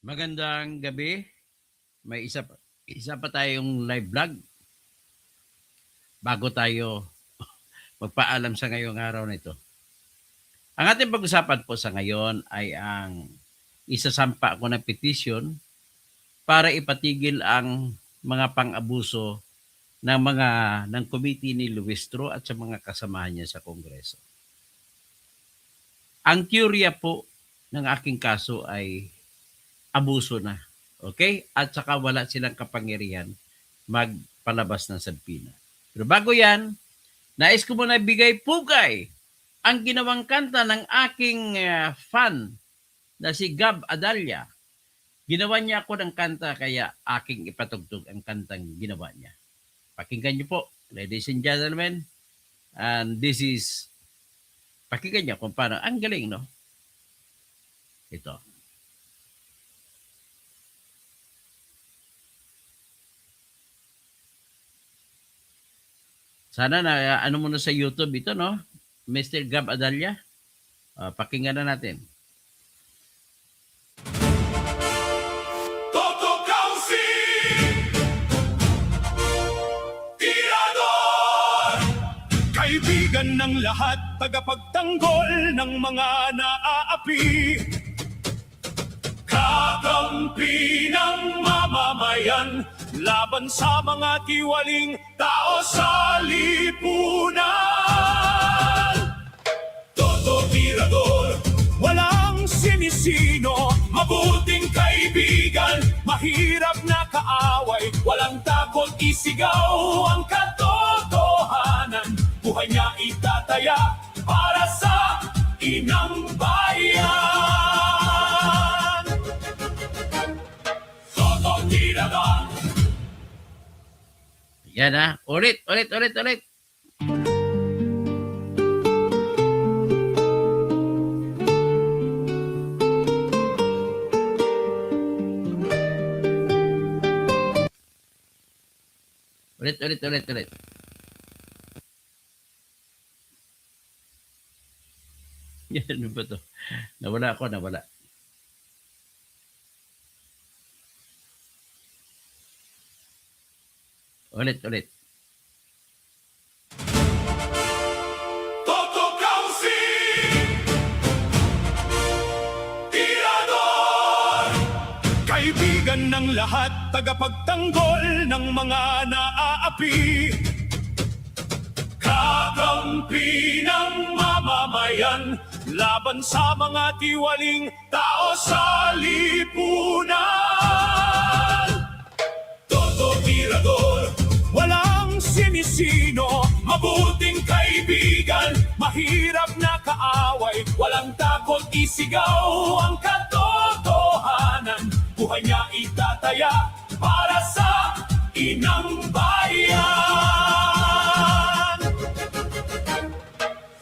Magandang gabi. May isa pa tayong live vlog bago tayo magpaalam sa ngayong araw na ito. Ang ating pag-usapan po sa ngayon ay ang isasampa ko na petition para ipatigil ang mga pang-abuso ng committee ni Luistro at sa mga kasamahan niya sa Kongreso. Ang teorya po ng aking kaso ay abuso na. Okay? At saka wala silang kapangyarihan magpalabas ng sabpina. Pero bago yan, nais ko muna bigay pugay ang ginawang kanta ng aking fan na si Gab Adalia. Ginawa niya ako ng kanta kaya aking ipatugtog ang kantang ginawa niya. Pakinggan niyo po, ladies and gentlemen. And this is, pakinggan niyo kung paano. Ang galing, no? Ito. Sana na ano muna sa YouTube ito, no? Mr. Gab Adalia. Pakinggan na natin. Toto Kausi, Tirador, kaibigan ng lahat, tagapagtanggol ng mga naaapi, kakampi ng mamamayan, laban sa mga tiwaling tao sa lipunan. Toto Tirador, walang sinisino, mabuting kaibigan, mahirap na kaaway, walang takot isigaw ang katotohanan, buhay niya itataya para sa inang bayan. Toto Tirador. Yan ha. Ulit. Ulit. Yan, ano ba to? Nawala. Ulit. Toto Kausi, Tirador, kaibigan ng lahat, tagapagtanggol ng mga naaapi, kakampi ng mamamayan, laban sa mga tiwaling tao sa lipunan. Toto Tirador, walang sinisino, mabuting kaibigan, mahirap na kaaway, walang takot isigaw ang katotohanan, buhay niya itataya para sa inang bayan.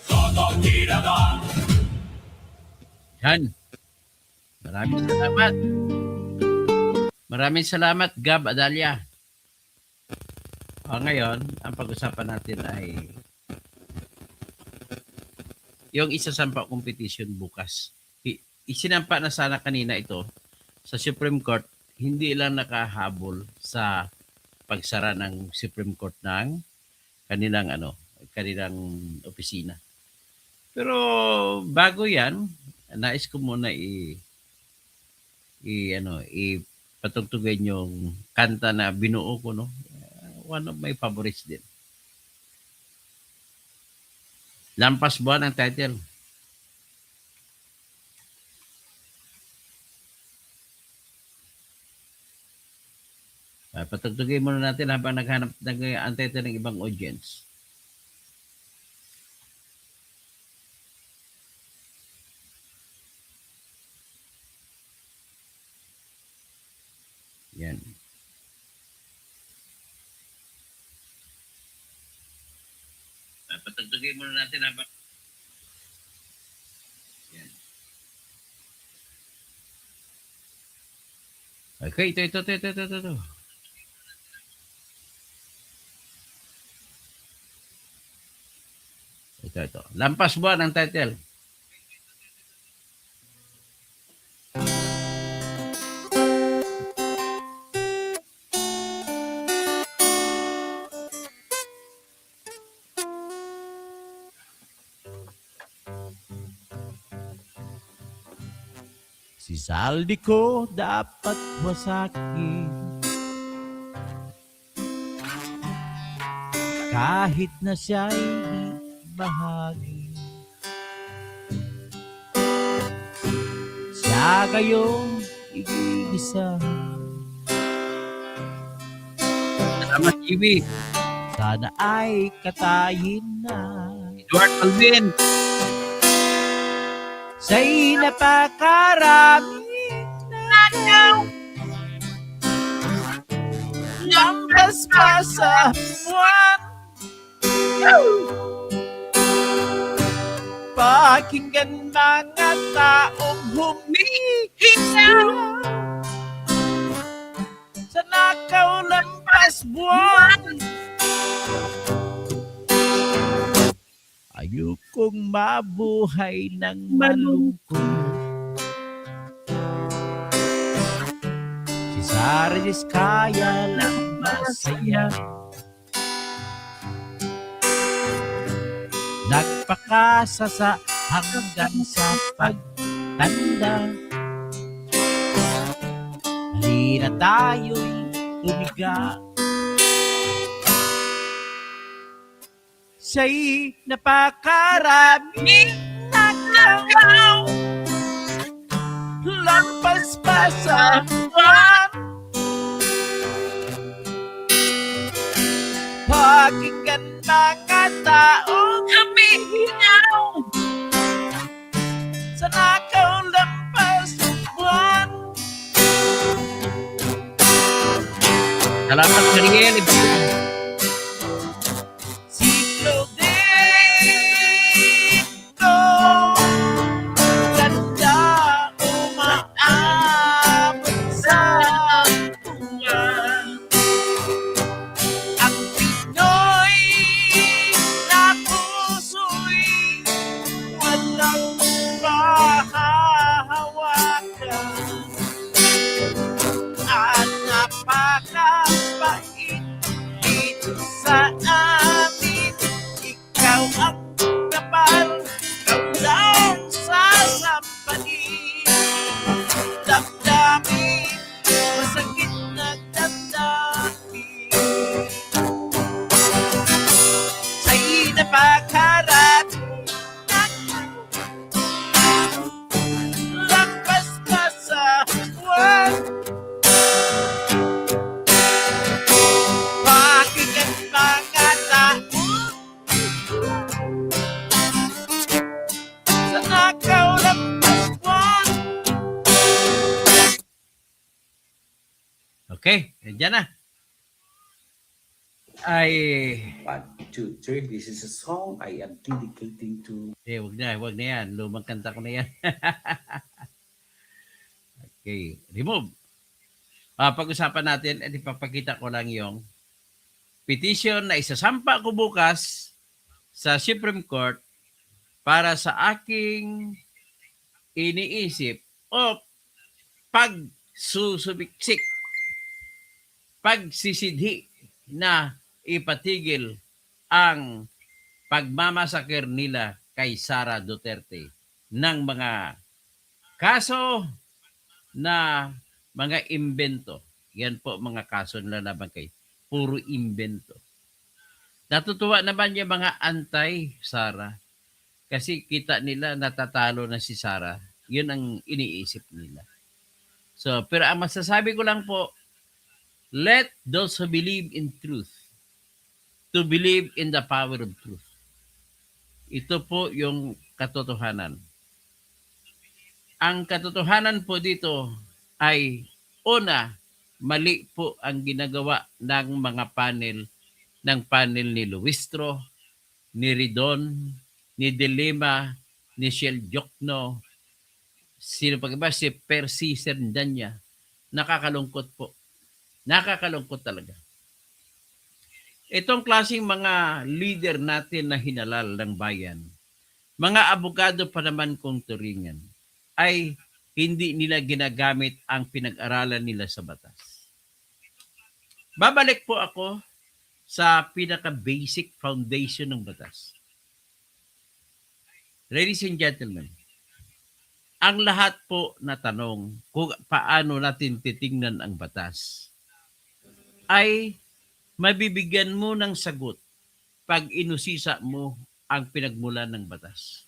Toto Tirador. Yan. Maraming salamat, Gab Adalia. Ngayon, ang pag-usapan natin ay yung isasampa competition bukas. Isinampa na sana kanina ito sa Supreme Court, hindi lang nakahabol sa pagsara ng Supreme Court ng kanilang opisina. Pero bago yan, nais ko muna patugtugin yung kanta na binuo ko, no? One of my favorites din. Lampas Buwan ang title. Patugtugin muna natin habang naghanap ang title ng ibang audience. Yan. Patugtugin muna natin habang yan. Okay, ito. Ito. Lampas Buwan ang title. Si Saldi ko dapat wasakin kahit na siya'y di bahagi. Siya kayong igigisa. Salamat, Iwi. Sana ay katayin na. Edward Alvin. Sa'y napakarami na lampas pa sa buwan. Pakinggan mga taong humihinga sa nakaw lampas buwan. Ayokong mabuhay ng malungkot. Si Sara Diskaya lang masaya. Nagpakasa sa hanggang sa pagtanda. Halina tayo'y tumiga. Siya'y napakarami nagaw. Lampas pa sa buwan. Pakinggan mga taong humihingaw sa nakaw lampas buwan. Salamat, Mariel. Si Claudito, ganda umaabot sa buwan. Ang Pinoy na puso'y walang mahahawakan. At napakabait dito sa amin. Ikaw ang kapal, ikaw lang sasampahin. Damdamin, masakit na damdamin. Sa'y napakarat, lampas pa sa buwan. Pakinggan mga taong sa nakaw lampas buwan. Okay, nandiyan na. Ay, 1, 2, 3. This is a song I am dedicating to wag na yan. Lumang kanta ko na yan. Okay, remove. Pag-usapan natin, at ipapakita ko lang yung petition na isasampa ko bukas sa Supreme Court para sa aking iniisip o pagsusubiksik, pagsisidhi na ipatigil ang pagmamasakir nila kay Sara Duterte ng mga kaso na mga imbento. Yan po mga kaso na laban kay puro imbento. Natutuwa naman yung mga anti-Sara kasi kita nila natatalo na si Sara. Yun ang iniisip nila. So, pero ang masasabi ko lang po, let those who believe in truth to believe in the power of truth. Ito po yung katotohanan. Ang katotohanan po dito ay una, mali po ang ginagawa ng mga panel ni Luistro, ni Ridon, ni Delima, ni Shell Jokno, sino pa ba? Si Percy Serdanya. Nakakalungkot po. Nakakalungkot talaga. Itong klaseng mga leader natin na hinalal ng bayan, mga abogado pa naman kung turingan, ay hindi nila ginagamit ang pinag-aralan nila sa batas. Babalik po ako sa pinaka-basic foundation ng batas. Ladies and gentlemen, ang lahat po na tanong kung paano natin titingnan ang batas ay mabibigyan mo ng sagot pag inusisa mo ang pinagmulan ng batas.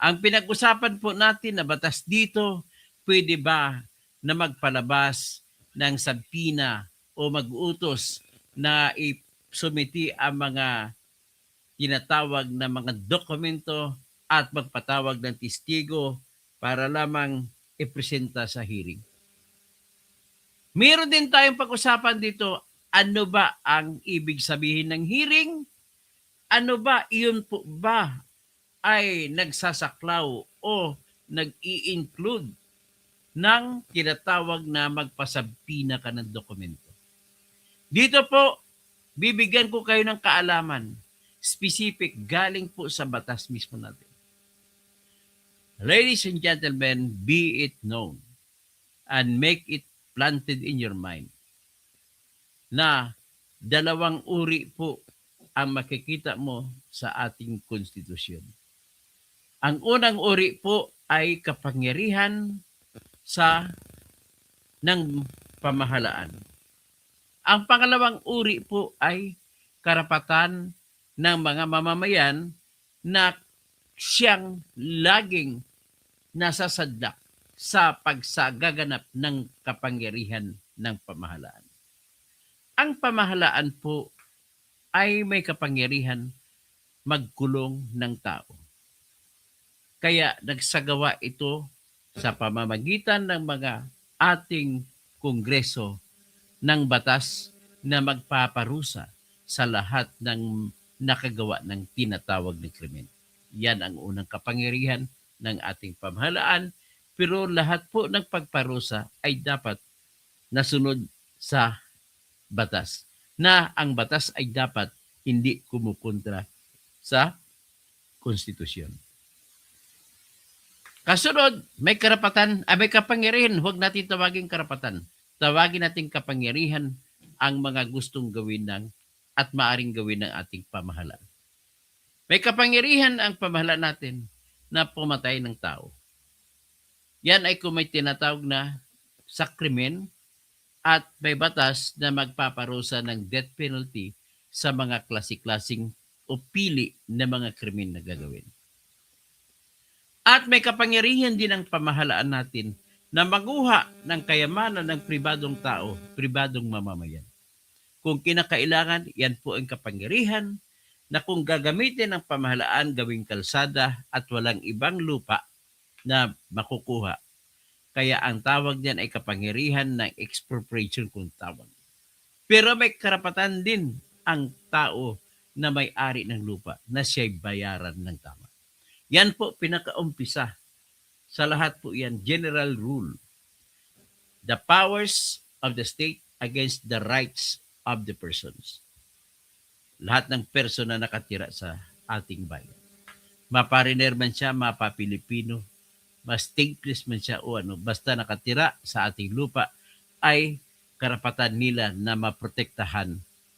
Ang pinag-usapan po natin na batas dito, pwede ba na magpalabas ng sabpina o mag-utos na isumiti ang mga tinatawag na mga dokumento at magpatawag ng testigo para lamang ipresenta sa hearing. Meron din tayong pag-usapan dito, ano ba ang ibig sabihin ng hearing? Ano ba, iyon po ba ay nagsasaklaw o nag-i-include ng tinatawag na magpasabpina ka ng dokumento? Dito po, bibigyan ko kayo ng kaalaman, specific galing po sa batas mismo natin. Ladies and gentlemen, be it known and make it planted in your mind na dalawang uri po ang makikita mo sa ating konstitusyon. Ang unang uri po ay kapangyarihan ng pamahalaan. Ang pangalawang uri po ay karapatan ng mga mamamayan na siyang laging nasasadlak sa pagsagaganap ng kapangyarihan ng pamahalaan. Ang pamahalaan po ay may kapangyarihan magkulong ng tao. Kaya nagsagawa ito sa pamamagitan ng mga ating kongreso ng batas na magpaparusa sa lahat ng nakagawa ng tinatawag na krimen. Yan ang unang kapangyarihan ng ating pamahalaan, pero lahat po ng pagparusa ay dapat nasunod sa batas, na ang batas ay dapat hindi kumukontra sa konstitusyon. Kasunod, may karapatan, may kapangyarihan, huwag natin tawagin karapatan. Tawagin natin kapangyarihan ang mga gustong gawin at maaring gawin ng ating pamahalaan. May kapangyarihan ang pamahalaan natin na pumatay ng tao. Yan ay kung may tinatawag na sakrimen at may batas na magpaparusa ng death penalty sa mga klase-klaseng o pili na mga krimen na gagawin. At may kapangyarihan din ang pamahalaan natin na maguha ng kayamanan ng pribadong tao, pribadong mamamayan. Kung kinakailangan, yan po ang kapangyarihan na kung gagamitin ng pamahalaan gawing kalsada at walang ibang lupa na makukuha. Kaya ang tawag niyan ay kapangyarihan ng expropriation kung tawag. Pero may karapatan din ang tao na may-ari ng lupa na siya'y bayaran ng tama. Yan po pinakaumpisa. Sa lahat po yan, general rule. The powers of the state against the rights of the persons. Lahat ng person na nakatira sa ating bayan. Mapariner man siya, mapa-Pilipino, ma-stateless man siya o ano, basta nakatira sa ating lupa ay karapatan nila na maprotektahan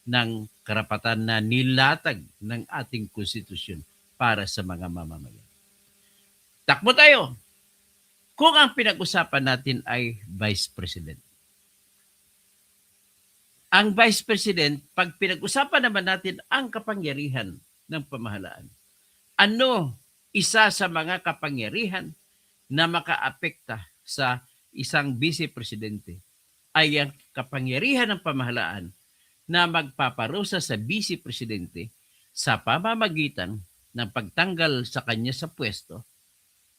ng karapatan na nilatag ng ating konstitusyon para sa mga mamamayan. Takbo tayo! Kung ang pinag-usapan natin ay Vice President. Ang Vice President, pag pinag-usapan naman natin ang kapangyarihan ng pamahalaan, ano isa sa mga kapangyarihan na makaapekta sa isang Vice Presidente ay ang kapangyarihan ng pamahalaan na magpaparusa sa Vice Presidente sa pamamagitan ng pagtanggal sa kanya sa pwesto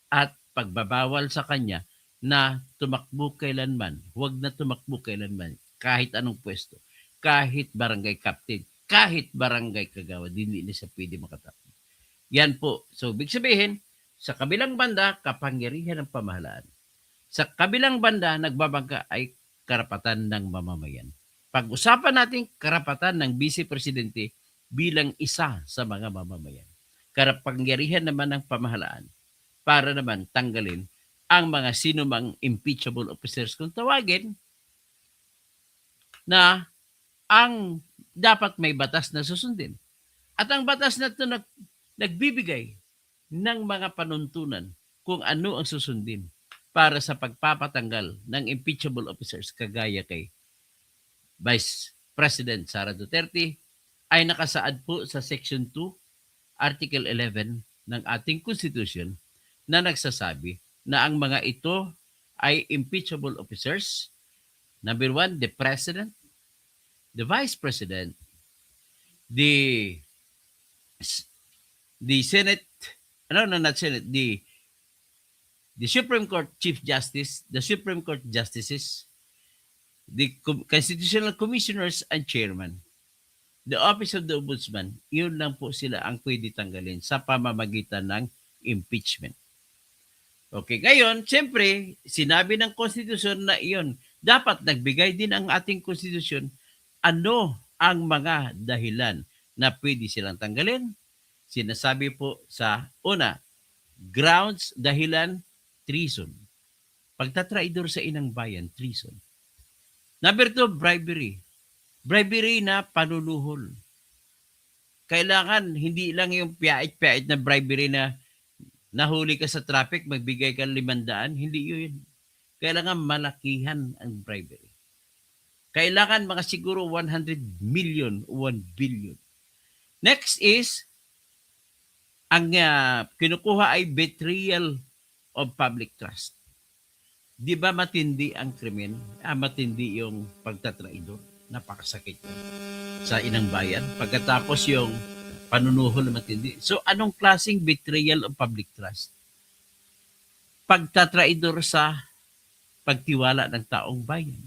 at pagbabawal sa kanya na tumakbo kailanman, huwag na tumakbo kailanman, kahit anong pwesto, kahit barangay captain, kahit barangay kagawad, hindi na siya pwede makatakbo. Yan po. So, ibig sabihin, sa kabilang banda, kapangyarihan ng pamahalaan. Sa kabilang banda, nagbabangka ay karapatan ng mamamayan. Pag-usapan natin karapatan ng Vice Presidente bilang isa sa mga mamamayan. Kapangyarihan naman ng pamahalaan para naman tanggalin ang mga sinumang impeachable officers kung tawagin na ang dapat may batas na susundin. At ang batas na ito nagbibigay ng mga panuntunan kung ano ang susundin para sa pagpapatanggal ng impeachable officers kagaya kay Vice President Sara Duterte ay nakasaad po sa Section 2, Article 11 ng ating Constitution na nagsasabi na ang mga ito ay impeachable officers. Number 1, the President, the Vice President, the Senate, not Senate, the Supreme Court Chief Justice, the Supreme Court Justices, the Constitutional Commissioners and Chairman, the Office of the Ombudsman, yun lang po sila ang pwede tanggalin sa pamamagitan ng impeachment. Okay, ngayon, siyempre, sinabi ng Konstitusyon na iyon, dapat nagbigay din ang ating Konstitusyon ano ang mga dahilan na pwede silang tanggalin. Sinasabi po sa una, grounds, dahilan, treason. Pagtatraidor sa inang bayan, treason. Number 2, bribery. Bribery na panunuhol. Kailangan hindi lang yung piait-piait na bribery na nahuli ka sa traffic, magbigay ka 500, hindi yun. Kailangan malakihan ang bribery. Kailangan mga siguro 100 million o 1 billion. Next is, ang kinukuha ay betrayal of public trust. Di ba matindi ang krimen? Matindi yung pagtatraidor. Napakasakit yan sa inang bayan. Pagkatapos yung panunuhol na matindi. So, anong klaseng betrayal of public trust? Pagtatraidor sa pagtiwala ng taong bayan.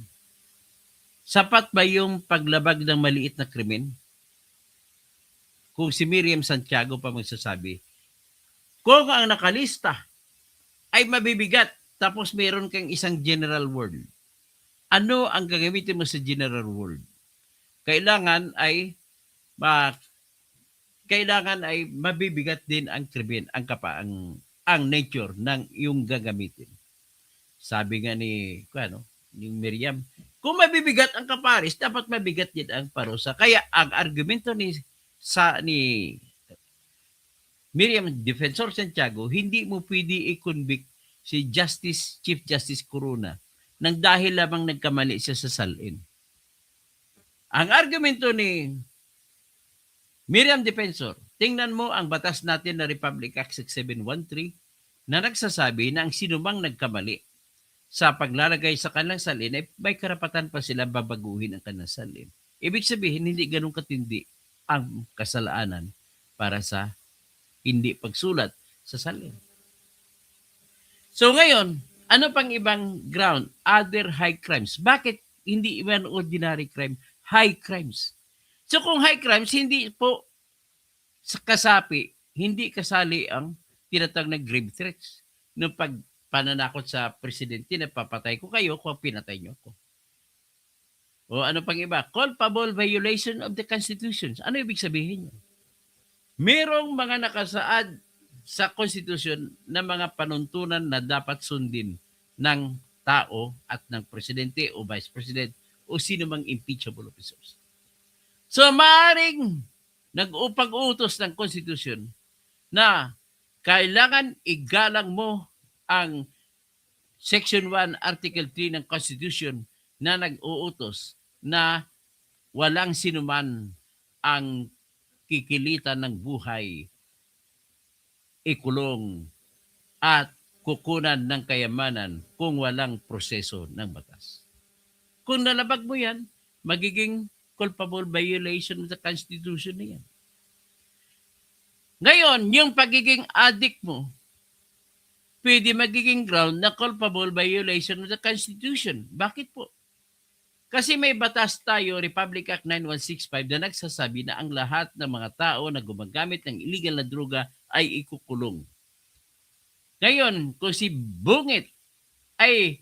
Sapat ba yung paglabag ng maliit na krimen? Kung si Miriam Santiago pa magsasabi, kung ang nakalista ay mabibigat, tapos meron kang isang general word, ano ang gagamitin mo sa general word? Kailangan ay mabibigat din ang krimen, ang nature ng yung gagamitin. Sabi nga ni Miriam, kung mabibigat ang kaparis, dapat mabigat din ang parusa. Kaya ang argumento ni Miriam Defensor Santiago, hindi mo pwede i-convict si Chief Justice Corona nang dahil lamang nagkamali siya sa salin. Ang argumento ni Miriam Defensor, tingnan mo ang batas natin na Republic Act 6713 na nagsasabi na ang sinumang nagkamali sa paglalagay sa kanilang salin ay may karapatan pa sila babaguhin ang kanilang salin. Ibig sabihin, hindi ganun katindi ang kasalanan para sa hindi pagsulat sa salin. So ngayon, ano pang ibang ground? Other high crimes. Bakit hindi iban ordinary crime? High crimes. So kung high crimes, hindi po sa kasapi, hindi kasali ang tinatawag na grave threats. No pag pananakot sa presidente na papatay ko kayo kung pinatay niyo ko. O ano pang iba? Culpable violation of the Constitution. Ano ibig sabihin niyo? Merong mga nakasaad sa Constitution na mga panuntunan na dapat sundin ng tao at ng presidente o vice president o sino mang impeachable officers. So maaaring nag-upag-utos ng Constitution na kailangan igalang mo ang Section 1, Article 3 ng Constitution na nag-uutos na walang sinuman ang kikilitan ng buhay, ikulong at kukunan ng kayamanan kung walang proseso ng batas. Kung nalabag mo yan, magiging culpable violation of the Constitution na yan. Ngayon, yung pagiging addict mo, pwede magiging ground na culpable violation of the Constitution. Bakit po? Kasi may batas tayo, Republic Act 9165, na nagsasabi na ang lahat ng mga tao na gumagamit ng illegal na droga ay ikukulong. Ngayon, kung si Bungit ay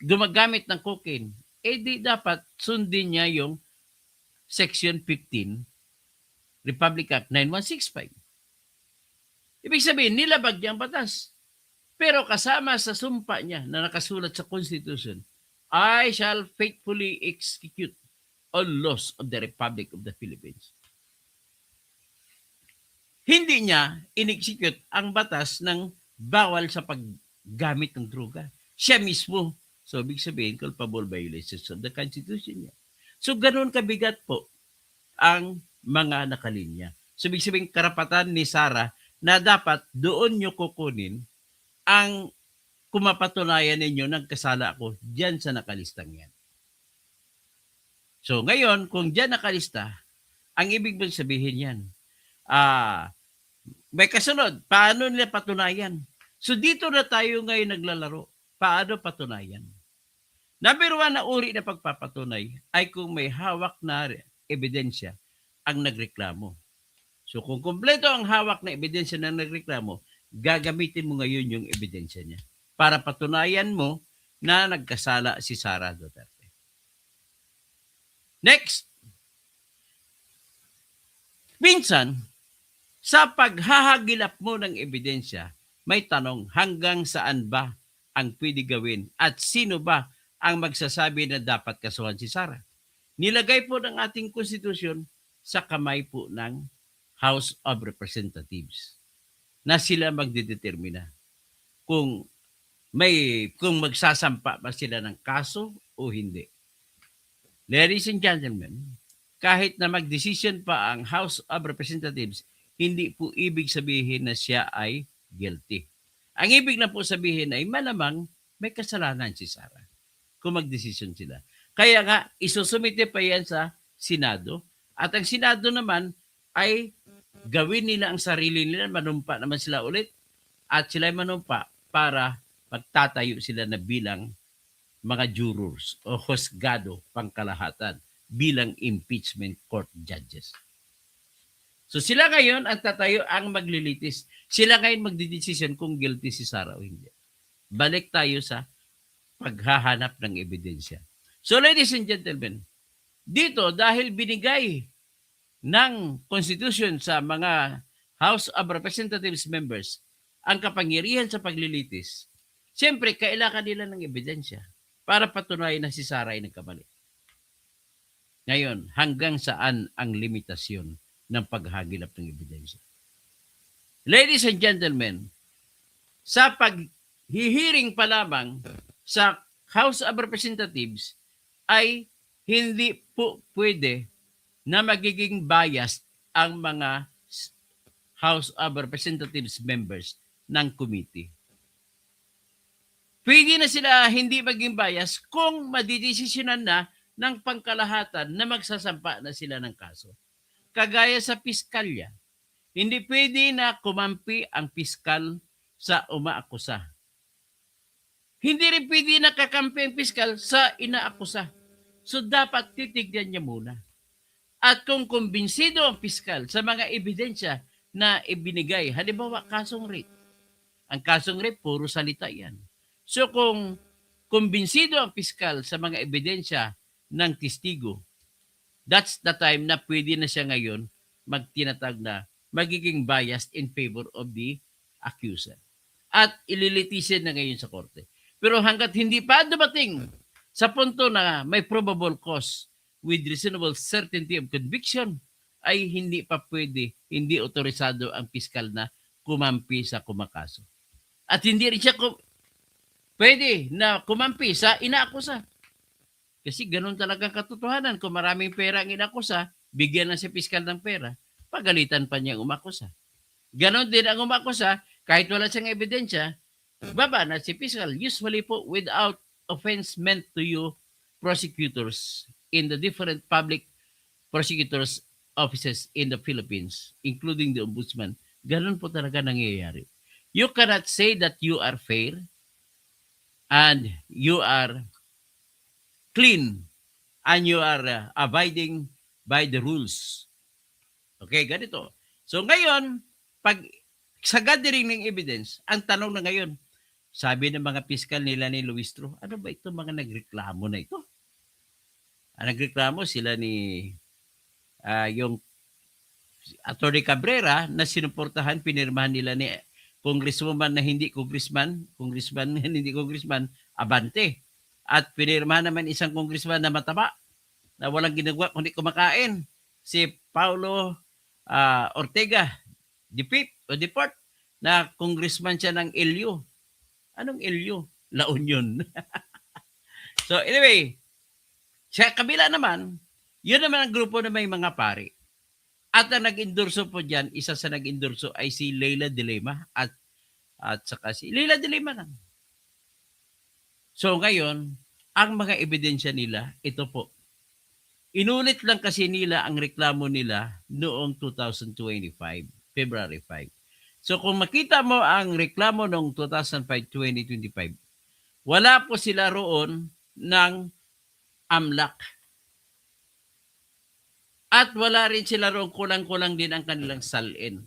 gumagamit ng cocaine, di dapat sundin niya yung Section 15, Republic Act 9165. Ibig sabihin, nilabag niya ang batas. Pero kasama sa sumpa niya na nakasulat sa Constitution, I shall faithfully execute all laws of the Republic of the Philippines. Hindi niya in-execute ang batas ng bawal sa paggamit ng droga. Siya mismo. So, ibig sabihin, culpable violations of the Constitution niya. So, ganun kabigat po ang mga nakalinya. So, ibig sabihin, karapatan ni Sarah na dapat doon nyo kukunin ang kumapatunayan ninyo nagkasala ako diyan sa nakalistang yan. So, ngayon, kung diyan nakalista, ang ibig bang sabihin yan, may kasunod, paano nila patunayan? So, dito na tayo ngayon naglalaro. Paano patunayan? Number one na uri na pagpapatunay ay kung may hawak na ebidensya ang nagreklamo. So kung kumpleto ang hawak na ebidensya ng nagreklamo, gagamitin mo ngayon yung ebidensya niya para patunayan mo na nagkasala si Sara Duterte. Next. Minsan, sa paghahagilap mo ng ebidensya, may tanong hanggang saan ba ang pwede gawin at sino ba ang magsasabi na dapat kasuhan si Sara. Nilagay po ng ating konstitusyon sa kamay po ng House of Representatives na sila magdedetermina kung magsasampa ba sila ng kaso o hindi. Ladies and gentlemen, kahit na magdesisyon pa ang House of Representatives, hindi po ibig sabihin na siya ay guilty. Ang ibig na po sabihin ay malamang may kasalanan si Sara kung magdesisyon sila. Kaya nga, isusumite pa yan sa Senado. At ang Senado naman ay gawin nila ang sarili nila, manumpa naman sila ulit. At sila ay manumpa para magtatayo sila na bilang mga jurors o husgado pangkalahatan bilang impeachment court judges. So sila ngayon ang tatayo, ang maglilitis. Sila ngayon magdidesisyon kung guilty si Sara o hindi. Balik tayo sa paghahanap ng ebidensya. So ladies and gentlemen, dito dahil binigay ng Constitution sa mga House of Representatives members ang kapangyarihan sa paglilitis, siyempre kailangan nila ng ebidensya para patunayan na si Sara ay nagkamali. Ngayon, hanggang saan ang limitasyon ng paghagilap ng ebidensya? Ladies and gentlemen, sa paghihiring pa lamang sa House of Representatives ay hindi po pwede na magiging biased ang mga House of Representatives members ng committee. Pwede na sila hindi maging biased kung madidesisyonan na ng pangkalahatan na magsasampa na sila ng kaso. Kagaya sa piskalya, hindi pwede na kumampi ang piskal sa umaakusa. Hindi rin pwede nakakampi ang piskal sa inaakusa. So dapat titignan niya muna. At kung kumbinsido ang piskal sa mga ebidensya na ibinigay, halimbawa kasong rape. Ang kasong rape, puro salita yan. So kung kumbinsido ang piskal sa mga ebidensya ng testigo, that's the time na pwede na siya ngayon magtinatag na magiging biased in favor of the accuser. At ililitisin na ngayon sa korte. Pero hanggat hindi pa dumating sa punto na may probable cause with reasonable certainty of conviction, ay hindi pa pwede, hindi otorisado ang piskal na kumampi sa kumakaso. At hindi rin siya pwede na kumampi sa inaakusa. Kasi ganun talagang katotohanan. Kung maraming pera ang inakusa, bigyan na si piskal ng pera, pagalitan pa niya ang umakusa. Ganon din ang umakusa, kahit wala siyang ebidensya, baba na si piskal. Usually po, without offense meant to you prosecutors in the different public prosecutors offices in the Philippines, including the ombudsman, ganon po talaga nangyayari. You cannot say that you are fair and you are clean and you are abiding by the rules. Okay, ganito. So ngayon, pag sa gathering ng evidence, ang tanong na ngayon, sabi ng mga piskal nila ni Luistro, ano ba ito mga nagreklamo na ito? Ang nagreklamo sila ni yung Atty. Cabrera na sinuportahan, pinirmahan nila ni congresswoman na hindi congressman na hindi congressman, Abante. At pinirmahan naman isang congressman na mataba, na walang ginagawa kundi kumakain, si Paulo Ortega Deport. na congressman siya ng LU. Anong LU? La Union. So anyway, sa kabila naman, yun naman ang grupo na may mga pari. At ang nag-endorso po dyan, isa sa nag-endorso ay si Leila de Lima at saka si Leila de Lima lang. So ngayon, ang mga ebidensya nila, ito po. Inulit lang kasi nila ang reklamo nila noong 2025, February 5. So kung makita mo ang reklamo noong 2005-2025, wala po sila roon ng AMLAC. At wala rin sila roon, kulang-kulang din ang kanilang salin.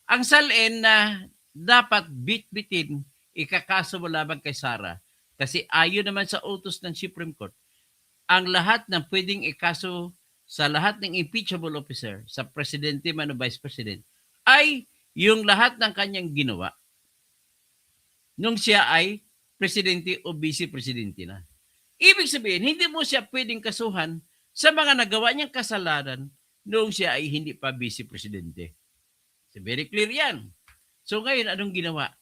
Ang salin na dapat bit-bitin, ikakaso mo labang kay Sara. Kasi ayon naman sa utos ng Supreme Court, ang lahat ng pwedeng ikaso sa lahat ng impeachable officer, sa presidente man o vice president, ay yung lahat ng kanyang ginawa nung siya ay presidente o vice-presidente na. Ibig sabihin, hindi mo siya pwedeng kasuhan sa mga nagawa niyang kasalanan noong siya ay hindi pa vice-presidente. So very clear yan. So ngayon, anong ginawa?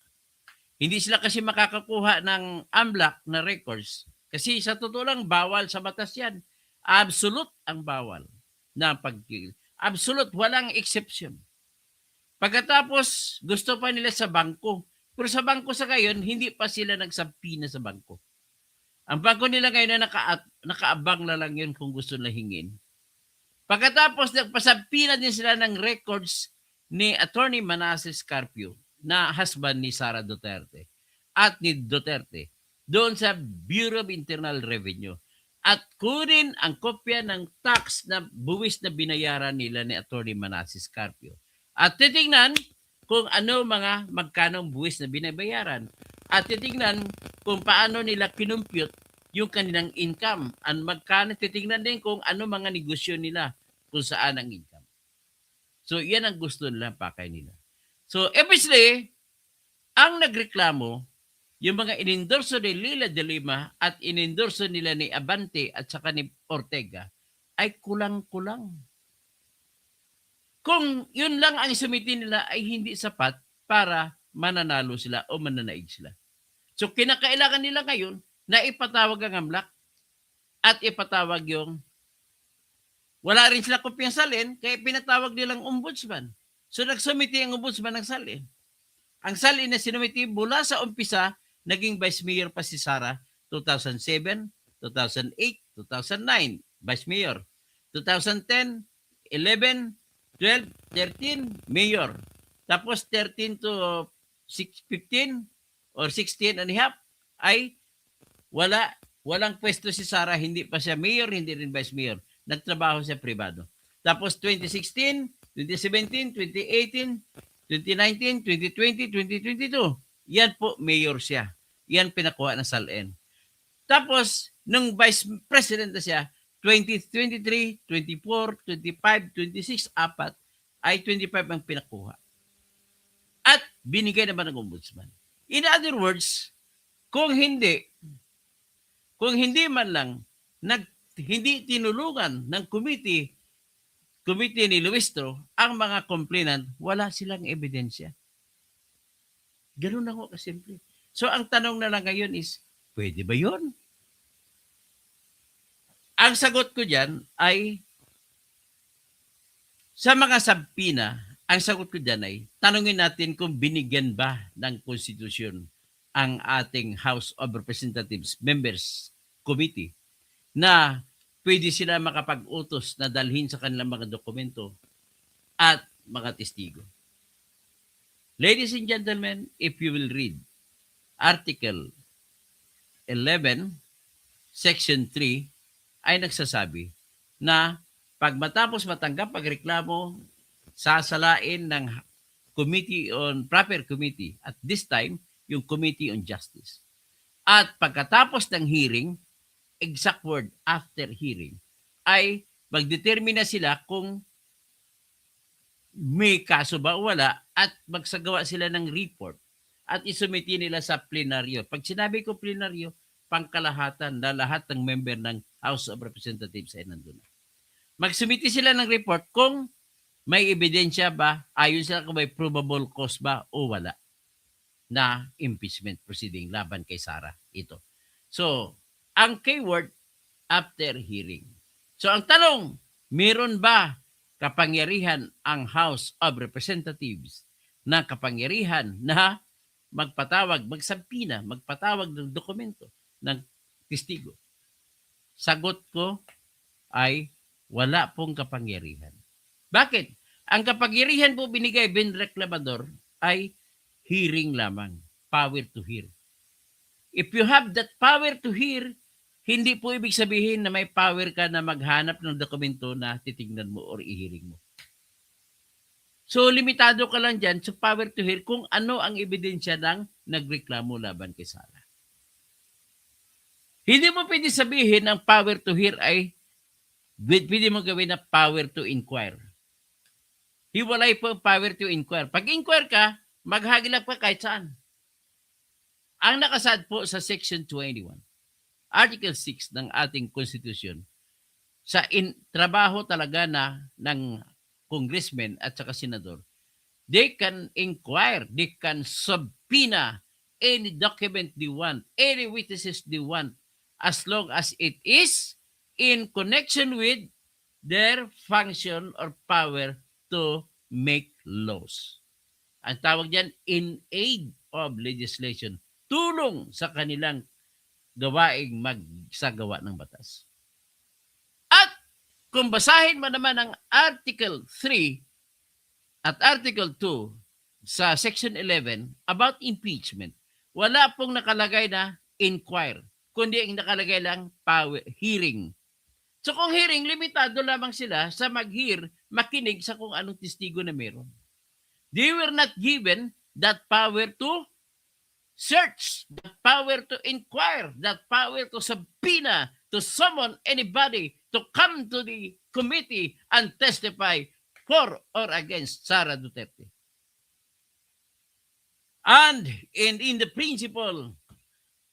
Hindi sila kasi makakakuha ng AMLAC na records kasi sa totoo lang, bawal sa batas yan. Absolute ang bawal na pagkil. Absolute, walang exception. Pagkatapos, gusto pa nila sa bangko. Pero sa bangko sa ngayon, hindi pa sila nagsampina sa bangko. Ang bangko nila ngayon na nakaabang na lang yun kung gusto na hingin. Pagkatapos, nagpasampina din sila ng records ni Attorney Manasseh Carpio na husband ni Sara Duterte at ni Duterte doon sa Bureau of Internal Revenue. At kunin ang kopya ng tax na buwis na binayaran nila ni Attorney Manasseh Carpio. At titingnan kung ano magkanong buwis na binabayaran. At titingnan kung paano nila kinumpute yung kanilang income. At magkano, titingnan din kung ano mga negosyo nila kung saan ang income. So, yan ang gusto nila, pakay nila. So, obviously, ang nagreklamo, yung mga inendorso ni Leila de Lima at inendorso nila ni Abante at saka ni Ortega ay kulang-kulang. Kung yun lang ang sumiti nila ay hindi sapat para mananalo sila o mananaig sila. So kinakailangan nila ngayon na ipatawag ang AMLAC at ipatawag yung wala rin sila kopyang salin kaya pinatawag nilang ombudsman. So nagsumiti ang ombudsman ng salin. Ang salin na sinumiti mula sa umpisa, naging vice mayor pa si Sara 2007, 2008, 2009, vice mayor. 2010, 11, 12, 13, mayor. Tapos 13 to 15 or 16 and a half ay walang pwesto si Sara, hindi pa siya mayor, hindi rin vice mayor. Nagtrabaho siya pribado. Tapos 2016, 2017, 2018, 2019, 2020, 2022. Yan po, mayor siya. Yan pinakuha ng SALN. Tapos, nung vice president na siya, 2023, 24, 25, 26, apat, ay 25 ang pinakuha. At binigay naman ng ombudsman. In other words, kung hindi man lang hindi tinulungan ng committee ni Luistro ang mga complainant, wala silang ebidensya. Ganun na ko kasimple. So ang tanong na lang ngayon is, pwede ba yun? Ang sagot ko dyan ay, sa mga sabpina, ang sagot ko dyan ay, tanungin natin kung binigyan ba ng konstitusyon ang ating House of Representatives Members Committee na pwede sila makapag-utos na dalhin sa kanilang mga dokumento at mga testigo. Ladies and gentlemen, if you will read Article 11, Section 3, ay nagsasabi na pag matapos matanggap pagreklamo, sasalain ng Committee on Proper Committee, at this time, yung Committee on Justice. At pagkatapos ng hearing, exact word, after hearing, ay magdetermine sila kung may kaso ba o wala at magsagawa sila ng report at isumiti nila sa plenaryo. Pag sinabi ko plenaryo, pangkalahatan na lahat ng member ng House of Representatives ay nandun. Magsumiti sila ng report kung May ebidensya ba? Ayon sila kung may probable cause ba o wala na impeachment proceeding laban kay Sara. Ito. So, ang keyword, after hearing. So, ang tanong, meron ba kapangyarihan ang House of Representatives na kapangyarihan na magpatawag, magsampina, magpatawag ng dokumento ng testigo? Sagot ko ay wala pong kapangyarihan. Bakit? Ang kapangyarihan po binigay Ben Reclamador ay hearing lamang. Power to hear. If you have that power to hear, hindi po ibig sabihin na may power ka na maghanap ng dokumento na titingnan mo or i-hearing mo. So, limitado ka lang dyan sa power to hear kung ano ang ebidensya ng nagreklamo laban kay Sara. Hindi mo pwede sabihin ang power to hear ay pwede mo gawin na power to inquire. Hiwalay po ang power to inquire. Pag inquire ka, maghagilap ka kahit saan. Ang nakasad po sa Section 21, Article 6 ng ating Constitution, sa trabaho talaga ng congressman at saka senador, they can inquire, they can subpoena any document they want, any witnesses they want, as long as it is in connection with their function or power to make laws. Ang tawag diyan, in aid of legislation, tulong sa kanilang gawaing magsagawa ng batas. At kung basahin mo naman ang Article 3 at Article 2 sa Section 11 about impeachment, wala pong nakalagay na inquire, kundi ang nakalagay lang power, hearing. So kung hearing, limitado lamang sila sa mag-hear, makinig sa kung anong testigo na meron. They were not given that power to search, that power to inquire, that power to subpoena, to summon anybody to come to the committee and testify for or against Sara Duterte. And in the principle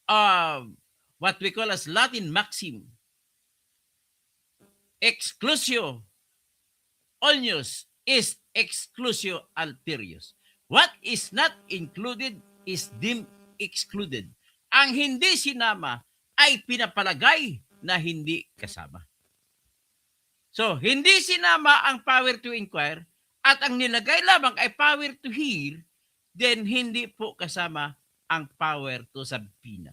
of what we call as Latin maxim, exclusio unius is exclusio alterius. What is not included is deemed excluded. Ang hindi sinama ay pinapalagay na hindi kasama. So, hindi sinama ang power to inquire at ang nilagay lamang ay power to hear, then hindi po kasama ang power to subpoena.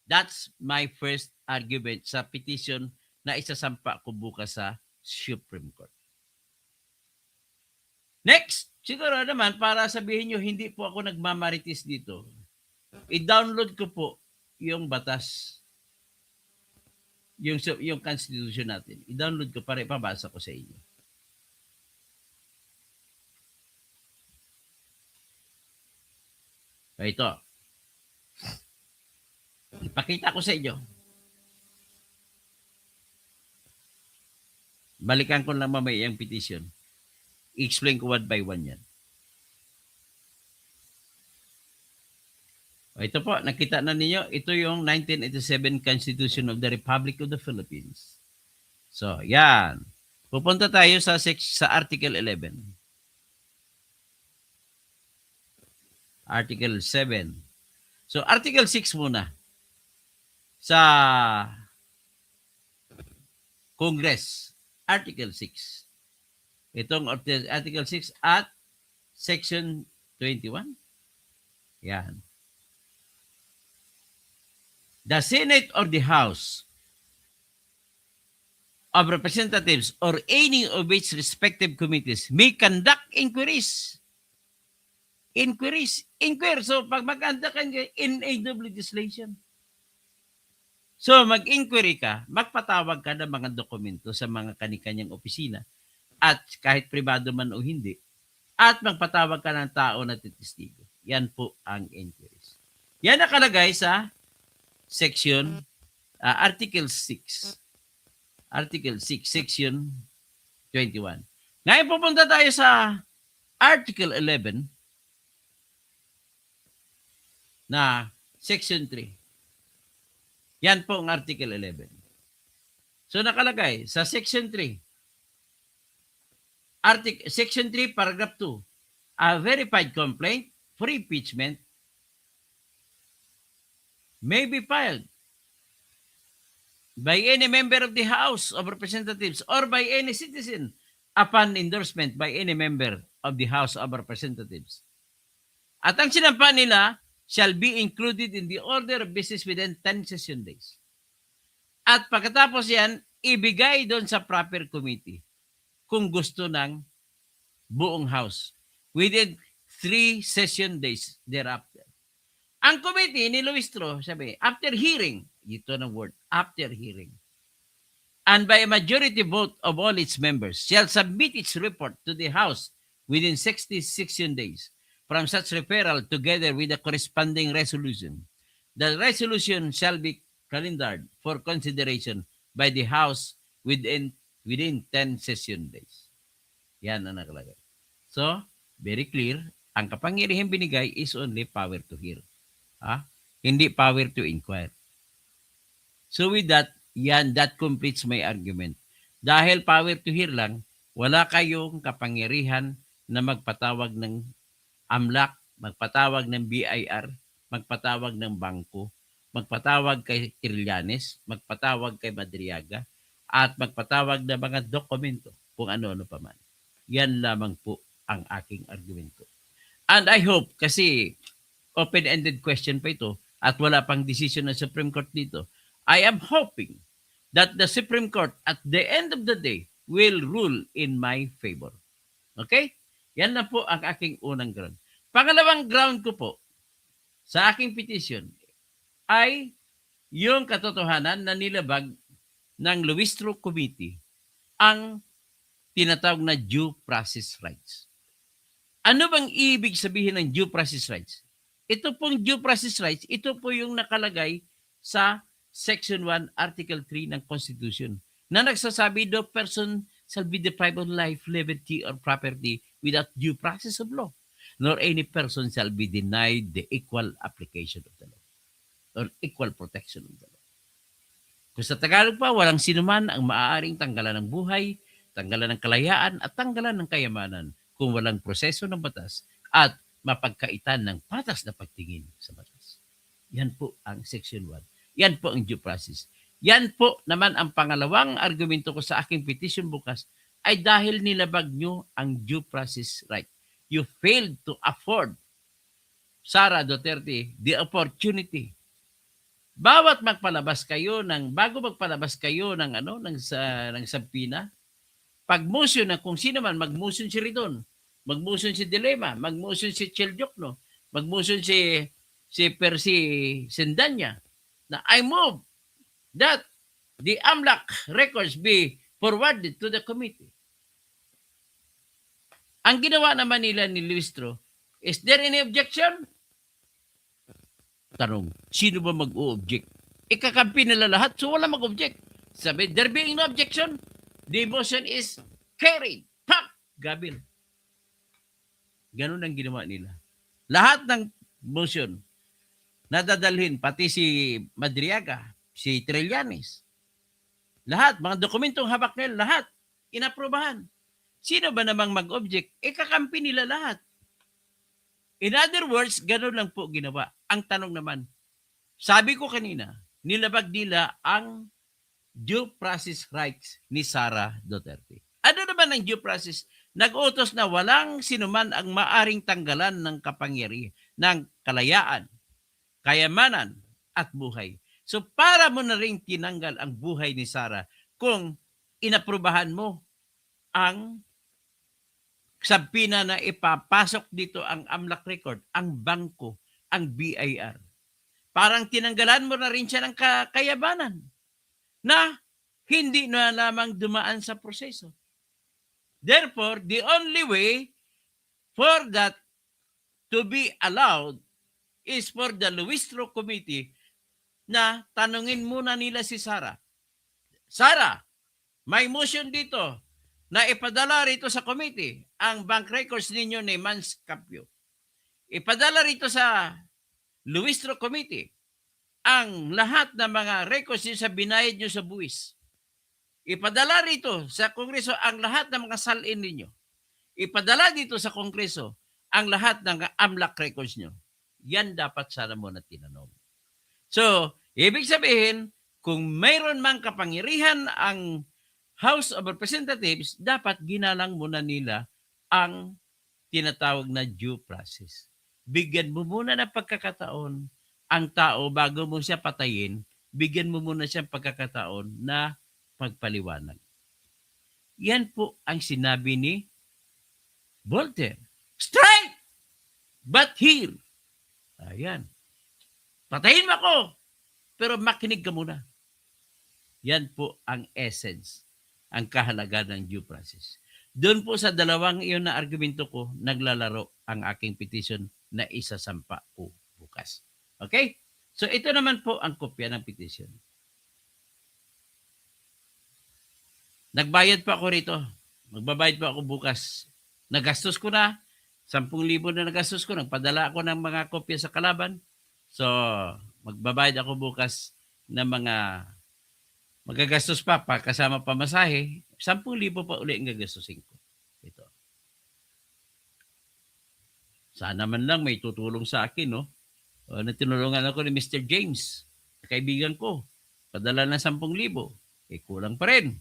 That's my first argument sa petition na isasampa ko bukas sa Supreme Court. Next, siguro naman para sabihin nyo hindi po ako nagmamaritis dito, i-download ko po yung batas, yung constitution natin. I-download ko para ipabasa ko sa inyo. Ito. Ipakita ko sa inyo. Balikan ko lang mamaya yung petition. I-explain ko one by one yan. Ito po, nakita na ninyo. Ito yung 1987 Constitution of the Republic of the Philippines. So, yan. Pupunta tayo sa Article 11. Article 7. So, Article 6 muna. Sa Congress. Article 6. Itong Article 6 at Section 21. Yan. The Senate or the House of Representatives or any of its respective committees may conduct inquiries. Inquire. So, pag mag-conduct ka in aid of legislation. So, mag-inquiry ka, magpatawag ka ng mga dokumento sa mga kani-kanyang opisina at kahit pribado man o hindi, at magpatawag ka ng tao na testigo. Yan po ang inquiries. Yan nakalagay sa Section, Article 6. Article 6, Section 21. Ngayon pupunta tayo sa Article 11 na Section 3. Yan po ang Article 11. So nakalagay sa Section 3, Section 3, paragraph 2. A verified complaint for impeachment may be filed by any member of the House of Representatives or by any citizen upon endorsement by any member of the House of Representatives. At ang sinampa nila shall be included in the order of business within 10 session days. At pagkatapos yan, ibigay doon sa proper committee kung gusto ng buong House within 3 session days thereafter. Ang committee ni Luistro, sabi, after hearing, ito ng word, after hearing, and by a majority vote of all its members, shall submit its report to the House within 60 session days from such referral together with the corresponding resolution. The resolution shall be calendared for consideration by the House within 10 session days. Yan ang nakalagay. So, very clear, ang kapangyarihan binigay is only power to hear. Hindi power to inquire. So with that, that completes my argument. Dahil power to hear lang, wala kayong kapangyarihan na magpatawag ng AMLAC, magpatawag ng BIR, magpatawag ng bangko, magpatawag kay Trillanes, magpatawag kay Madriaga, at magpatawag ng mga dokumento kung ano-ano pa man. Yan lamang po ang aking argumento. And I hope, kasi open-ended question pa ito at wala pang decision ng Supreme Court dito, I am hoping that the Supreme Court at the end of the day will rule in my favor. Okay? Yan na po ang aking unang ground. Pangalawang ground ko po sa aking petition ay yung katotohanan na nilabag ng Luistro Committee ang tinatawag na due process rights. Ano bang ibig sabihin ng due process rights? Ito pong due process rights, ito po yung nakalagay sa Section 1, Article 3 ng Constitution na nagsasabi, no person shall be deprived of life, liberty, or property without due process of law, nor any person shall be denied the equal application of the law or equal protection of the law. Kung sa Tagalog pa, walang sinuman ang maaaring tanggalan ng buhay, tanggalan ng kalayaan, at tanggalan ng kayamanan kung walang proseso ng batas at mapagkaitan ng patas na pagtingin sa batas. Yan po ang Section 1. Yan po ang due process. Yan po naman ang pangalawang argumento ko sa aking petition bukas ay dahil nilabag nyo ang due process right. You failed to afford Sara Duterte the opportunity. Bago magpalabas kayo ng subpoena, pag-motion na kung sino man, mag-motion si Ridon, mag-motion si Dilema, mag-motion si Chelyokno, mag-motion si Percy Sendanya, na I move that the AMLAC records be forwarded to the committee. Ang ginawa naman nila ni Luistro, is there any objection? Tanong, sino ba mag-o-object? Ikakampi nila lahat, so wala mag-object. Sabi, there being no objection, the motion is carried. Pak! Gabil. Ganun ang ginawa nila. Lahat ng motion, nadadalhin, pati si Madriaga, si Trillanes, lahat, mga dokumentong habak nila, lahat, inaprobahan. Sino ba namang mag-object? Kakampi nila lahat. In other words, ganun lang po ginawa. Ang tanong naman, sabi ko kanina, nilabag nila ang due process rights ni Sara Duterte. Ano naman ang due process? Nag-utos na walang sinuman ang maaring tanggalan ng kapangyarihan, ng kalayaan, kayamanan, at buhay. So para mo na rin tinanggal ang buhay ni Sara kung inaprubahan mo ang sabpina na ipapasok dito ang AMLAC record, ang bangko, ang BIR. Parang tinanggalan mo na rin siya ng kayamanan na hindi na lamang dumaan sa proseso. Therefore, the only way for that to be allowed is for the Luistro Committee na tanungin muna nila si Sara. Sara, may motion dito na ipadala rito sa committee ang bank records ninyo ni Mans Capio. Ipadala rito sa Luistro Committee ang lahat ng mga records nyo sa binayad nyo sa buwis. Ipadala rito sa Kongreso ang lahat ng mga salin ninyo. ipadala dito sa Kongreso ang lahat ng AMLAC records nyo. Yan dapat sana muna tinanong. So, ibig sabihin, kung mayroon mang kapangyarihan ang House of Representatives, dapat ginalang muna nila ang tinatawag na due process. Bigyan mo muna ng pagkakataon ang tao bago mo siya patayin, bigyan mo muna siyang pagkakataon na pagpaliwanag. Yan po ang sinabi ni Voltaire. Strike! But here. Ayan. Patayin mo ako, pero makinig ka muna. Yan po ang essence, ang kahalagan ng due process. Doon po sa dalawang iyon na argumento ko, naglalaro ang aking petition na isasampa ko bukas. Okay? So ito naman po ang kopya ng petition. Nagbayad pa ako rito. Magbabayad pa ako bukas. Nagastos ko na. 10,000 na nagastos ko. Nagpadala ako ng mga kopya sa kalaban. So, magbabayad ako bukas ng mga magagastos pa kasama pamasahe. 10,000 pa uli ang gagastusin ko. Ito. Sana man lang may tutulong sa akin, no? Tinulungan ako ni Mr. James, kaibigan ko. Padala ng 10,000. Kulang pa rin.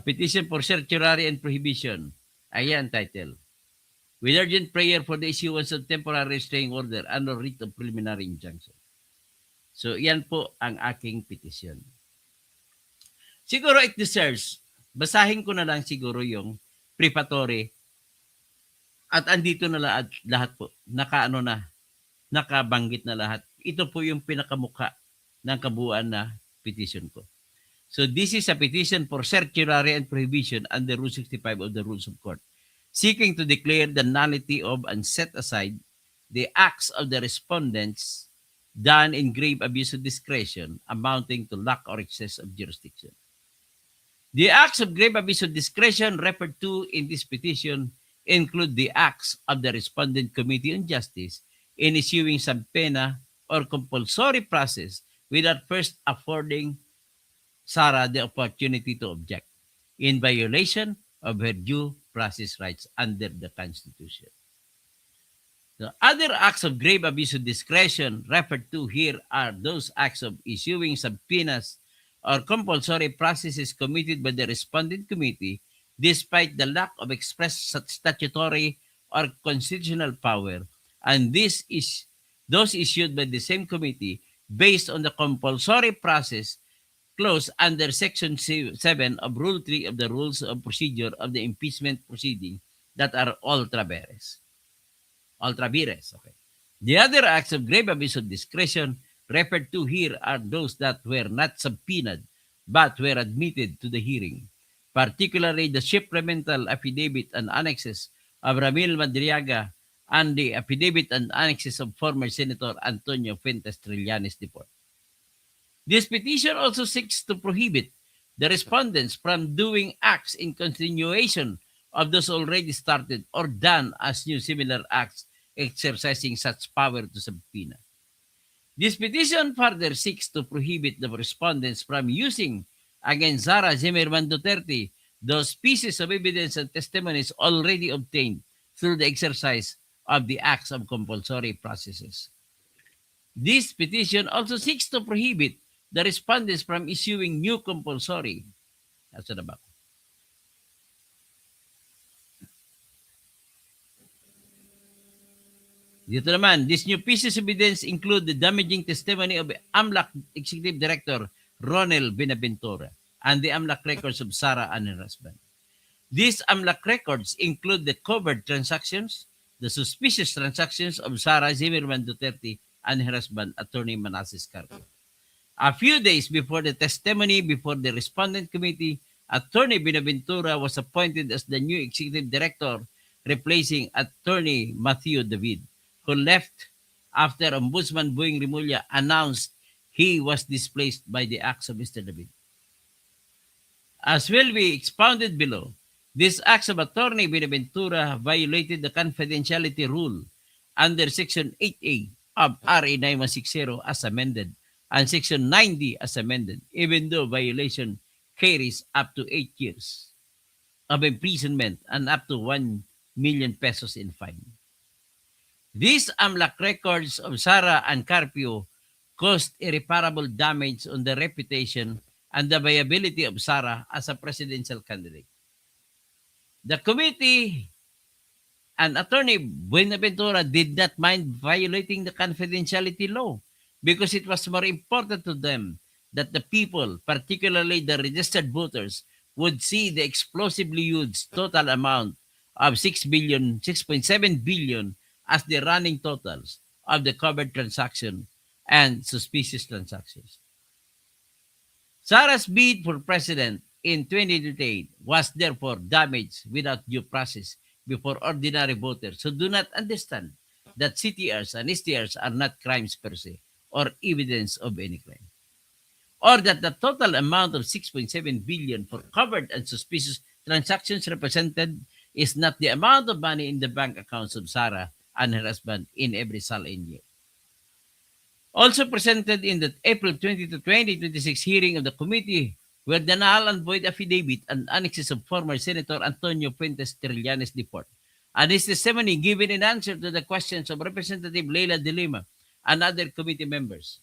Petition for certiorari and prohibition. Ayan, title. With urgent prayer for the issuance of temporary restraining order and writ of preliminary injunction. So, yan po ang aking petition. Siguro it deserves, basahin ko na lang siguro yung prefatory at andito na lahat po, nakabanggit na lahat. Ito po yung pinakamukha ng kabuuan na petition ko. So this is a petition for certiorari and prohibition under Rule 65 of the Rules of Court, seeking to declare the nullity of and set aside the acts of the respondents done in grave abuse of discretion amounting to lack or excess of jurisdiction. The acts of grave abuse of discretion referred to in this petition include the acts of the Respondent Committee on Justice in issuing subpoena or compulsory process without first affording Sara the opportunity to object in violation of her due process rights under the Constitution. The other acts of grave abuse of discretion referred to here are those acts of issuing subpoenas or compulsory processes committed by the Respondent Committee despite the lack of express statutory or constitutional power, and those issued by the same committee based on the compulsory process clause under Section 7 of Rule 3 of the Rules of Procedure of the Impeachment Proceeding that are ultra vires. Okay. The other acts of grave abuse of discretion referred to here are those that were not subpoenaed but were admitted to the hearing, particularly the supplemental affidavit and annexes of Ramil Madriaga and the affidavit and annexes of former Senator Antonio Fuentes Trillanes IV. This petition also seeks to prohibit the respondents from doing acts in continuation of those already started or done as new similar acts exercising such power to subpoena. This petition further seeks to prohibit the respondents from using against Sara Zimmerman Duterte those pieces of evidence and testimonies already obtained through the exercise of the acts of compulsory processes. This petition also seeks to prohibit the respondents from issuing new compulsory. Nasa na ba? Dito naman, these new pieces of evidence include the damaging testimony of AMLAC Executive Director Ronel Benaventura and the AMLAC records of Sara and her husband. These AMLAC records include the covered transactions, the suspicious transactions of Sara Zimmerman Duterte and her husband, Attorney Manasseh Carpio. A few days before the testimony before the Respondent Committee, Attorney Benaventura was appointed as the new Executive Director, replacing Attorney Matthew David, who left after Ombudsman Boying Rimulya announced he was displaced by the acts of Mr. David. As will be expounded below, these acts of Attorney Benaventura violated the confidentiality rule under Section 8A of RA 9160 as amended and Section 90 as amended, even though violation carries up to 8 years. of imprisonment and up to 1 million pesos in fine. These AMLAC records of Sara and Carpio caused irreparable damage on the reputation and the viability of Sara as a presidential candidate. The committee and Attorney Buenaventura did not mind violating the confidentiality law because it was more important to them that the people, particularly the registered voters, would see the explosively huge total amount of 6.7 billion as the running totals of the covered transaction and suspicious transactions. Sara's bid for president in 2028 was therefore damaged without due process before ordinary voters who do not understand that CTRs and STRs are not crimes per se or evidence of any crime, or that the total amount of 6.7 billion for covered and suspicious transactions represented is not the amount of money in the bank accounts of Sara and her husband in every salary year. Also presented in the April 22, 2026 hearing of the committee were the null and void affidavit and annexes of former Senator Antonio Fuentes Trillanes Deport and his testimony given in answer to the questions of Representative Leila de Lima and other committee members.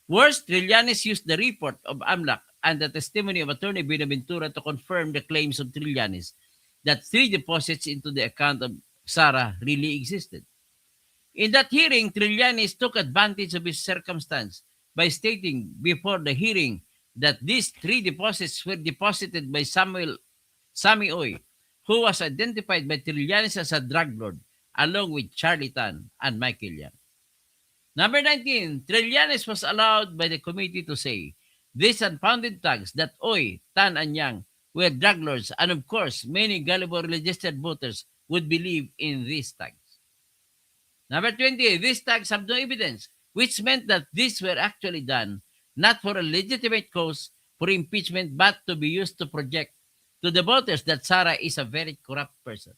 Worse, Trillanes used the report of AMLAC and the testimony of Attorney Buenaventura to confirm the claims of Trillanes that 3 deposits into the account of Sara really existed. In that hearing, Trillanes took advantage of his circumstance by stating before the hearing that these 3 deposits were deposited by Sammy Oy, who was identified by Trillanes as a drug lord, along with Charlie Tan and Michael Yang. Number 19, Trillanes was allowed by the committee to say these unfounded tags that Oy, Tan, and Yang were drug lords, and of course, many gullible registered voters would believe in these tags. Number 20, these tags have no evidence, which meant that these were actually done not for a legitimate cause for impeachment, but to be used to project to the voters that Sara is a very corrupt person.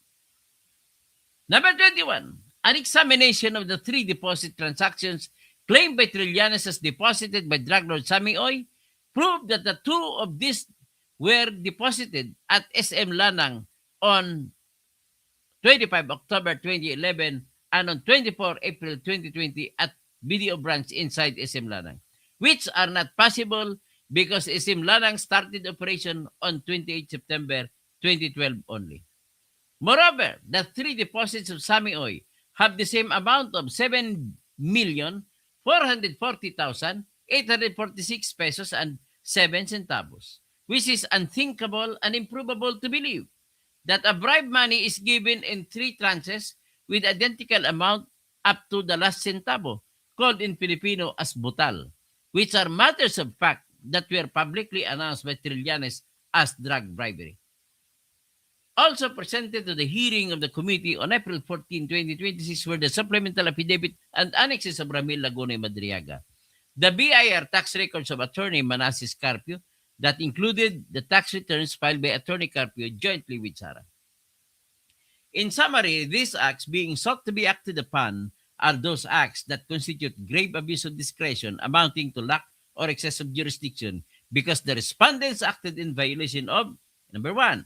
Number 21, an examination of the 3 deposit transactions claimed by Trillanes as deposited by drug lord Sammy Oy proved that the 2 of these were deposited at SM Lanang on 25 October 2011 and on 24 April 2020 at BDO branch inside SM Lanang, which are not possible because SM Lanang started operation on 28 September 2012 only. Moreover, the 3 deposits of Sammy Oy have the same amount of 7,440,846 pesos and 7 centavos, which is unthinkable and improbable to believe that a bribe money is given in 3 tranches with identical amount up to the last centavo, called in Filipino as butal, which are matters of fact that were publicly announced by Trillanes as drug bribery. Also presented to the hearing of the committee on April 14, 2026 were the supplemental affidavit and annexes of Ramil Laguna Madriaga, the BIR tax records of Attorney Manasseh Carpio that included the tax returns filed by Attorney Carpio jointly with Sara. In summary, these acts being sought to be acted upon are those acts that constitute grave abuse of discretion amounting to lack or excess of jurisdiction because the respondents acted in violation of, number 1,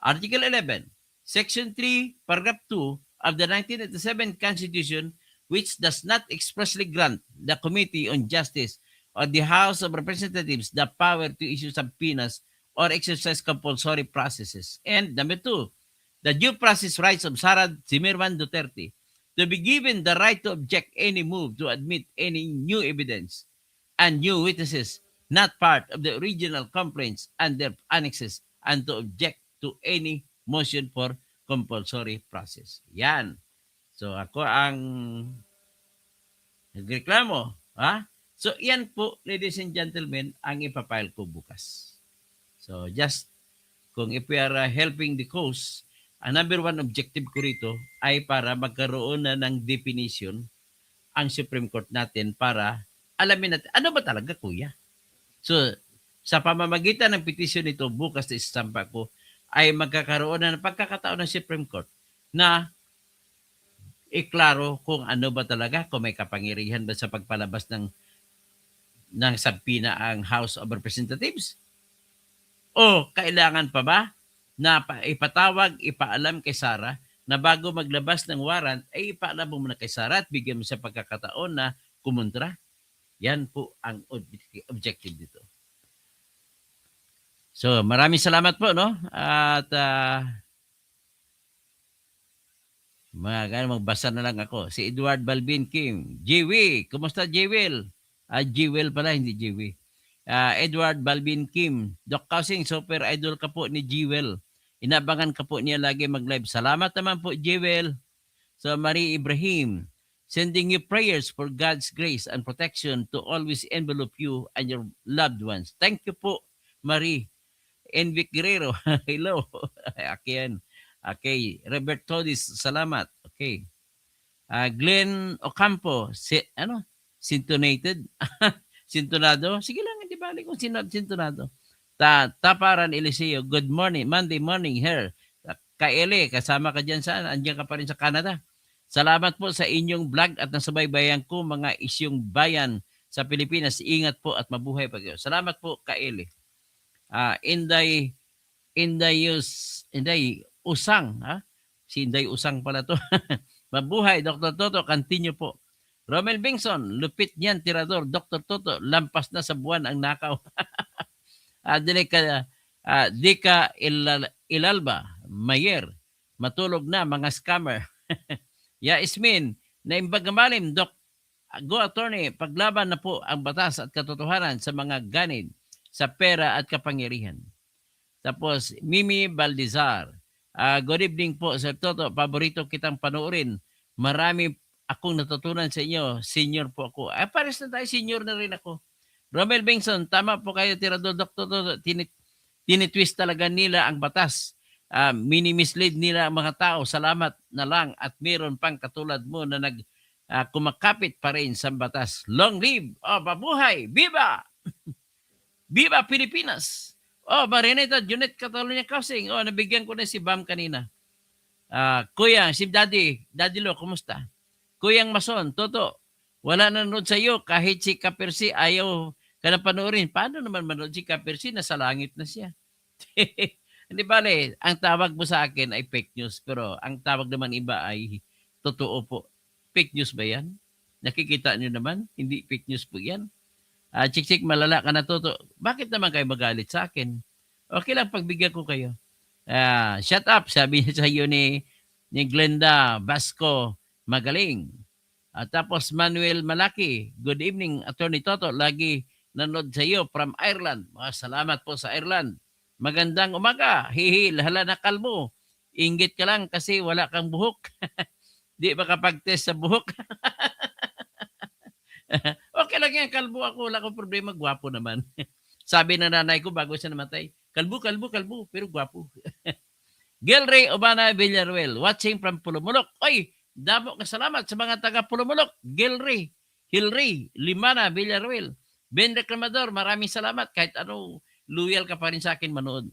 Article 11, Section 3, Paragraph 2 of the 1987 Constitution, which does not expressly grant the Committee on Justice or the House of Representatives the power to issue subpoenas or exercise compulsory processes. And number 2, the due process rights of Sara Zimmerman Duterte to be given the right to object any move to admit any new evidence and new witnesses not part of the original complaints and their annexes and to object to any motion for compulsory process. Yan. So ako ang nagreklamo. Ha? So yan po, ladies and gentlemen, ang ipapile ko bukas. So just kung if we are helping the cause, ang number 1 objective ko rito ay para magkaroon na ng definition ang Supreme Court natin para alamin natin, ano ba talaga kuya? So, sa pamamagitan ng petisyon nito, bukas na istampa ko, ay magkakaroon na ng pagkakataon ng Supreme Court na iklaro kung ano ba talaga, kung may kapangyarihan ba sa pagpalabas ng subpoena ang House of Representatives o kailangan pa ba na ipatawag, ipaalam kay Sarah na bago maglabas ng warrant, ay ipaalam mo muna kay Sarah at bigyan mo siya pagkakataon na kumontra. Yan po ang objective dito. So, maraming salamat po, no? At magbasa na lang ako. Si Edward Balbin Kim. Jiwi, kumusta Jiwil? Jiwil pala, hindi Jiwi. Edward Balbin Kim. Doc Kausing, super idol ka po ni Jiwil. Inabangan ka po niya lagi mag-live. Salamat naman po, Jiwil. So, Marie Ibrahim, sending you prayers for God's grace and protection to always envelop you and your loved ones. Thank you po, Marie. Envic Guerrero, hello. Akin. Okay. Robert Todis, salamat. Okay. Glenn Ocampo, sintonated? Sintonado? Sige lang, hindi balik kung sintonado. Taparan Eliseo, good morning. Monday morning here. Kaele, kasama ka dyan saan? Andiyan ka pa rin sa Canada. Salamat po sa inyong vlog at nasubaybayan ko mga isyong bayan sa Pilipinas. Ingat po at mabuhay pa kayo. Salamat po, Kaele. Inday Usang, ha? Si Inday Usang pala to. Mabuhay, Dr. Toto, continue po. Romel Bingson, lupit niyan, tirador. Dr. Toto, lampas na sa buwan ang nakaw. Dika Ilalba, Mayer, matulog na mga scammer. Yasmin, naimbagamalim, Doc, go attorney, paglaban na po ang batas at katotohanan sa mga ganid sa pera at kapangyarihan. Tapos, Mimi Baldizar, good evening po, Sir Toto, paborito kitang panoorin. Marami akong natutunan sa inyo. Senior po ako. Pares na tayo, senior na rin ako. Romel Bengson, tama po kayo, tirador, Dr. Toto, tinitwist talaga nila ang batas. Mini-mislead nila ang mga tao. Salamat na lang at meron pang katulad mo na kumakapit pa rin sa batas. Long live! Mabuhay! Viva! Viva Pilipinas! Marineta, Junet Catalonia Kausing. Nabigyan ko na si Bam kanina. Kuya, si Daddy Lo, kumusta? Kuyang Mason, Toto, wala nanonood sa iyo kahit si Kapersi ayaw ka na panoorin. Paano naman manood si Kapersi? Nasa langit na siya. Hindi bale, ang tawag mo sa akin ay fake news, pero ang tawag naman iba ay totoo po. Fake news ba yan? Nakikita nyo naman, hindi fake news po yan. Chik-chik, malala ka na, Toto. Bakit naman kayo magalit sa akin? Okay lang, pagbigyan ko kayo. Shut up, sabi niya sa iyo ni Glenda Vasco Magaling. Tapos Manuel Malaki, good evening, Attorney Toto. Lagi nanood sa iyo from Ireland. Salamat po sa Ireland. Magandang umaga. Hihil, hala na kalbo. Inggit ka lang kasi wala kang buhok. Di ba kapag-test sa buhok? Okay lang yan, kalbo ako. Wala akong problema, gwapo naman. Sabi na nanay ko bago siya namatay, kalbo, pero gwapo. Gilray Obana Villaruel, watching from Pulumulok. Oy, damo ka salamat sa mga taga Pulumulok. Hilry, Limana Villaruel. Ben Reclamador, maraming salamat. Kahit ano, loyal ka pa rin sa akin manood.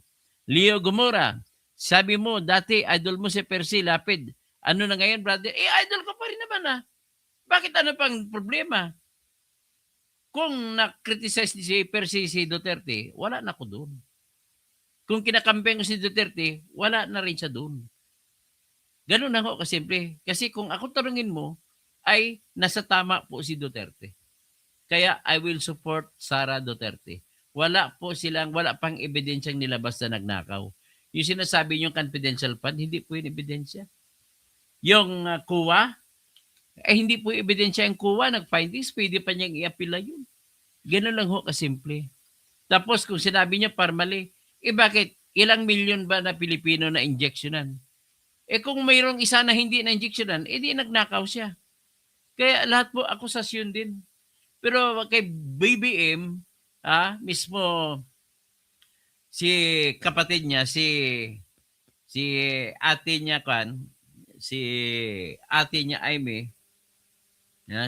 Leo Gomora, sabi mo, dati idol mo si Percy Lapid. Ano na ngayon, brother? Idol ko pa rin naman Bakit ano pang problema? Kung na-criticize si Percy si Duterte, wala na ko doon. Kung kinakampeng ko si Duterte, wala na rin siya doon. Ganun na ako kasimple. Kasi kung ako tarungin mo, ay nasa tama po si Duterte. Kaya I will support Sara Duterte. Wala pang ebidensyang nilabas na nagnakaw. Yung sinasabi yung confidential fund, hindi po yung ebidensya. Yung kuwa, hindi po ebidensya yung kuwa, nag-findings, pwede pa niyang i-apila yun. Ganun lang ho kasimple. Tapos kung sinabi niya parmali, bakit? Ilang milyon ba na Pilipino na injectionan? Kung mayroong isa na hindi na injectionan, di nagnakaw siya. Kaya lahat po akusasyon din. Pero kay BBM, mismo si kapatid niya, si ate niya si ate niya Aimee,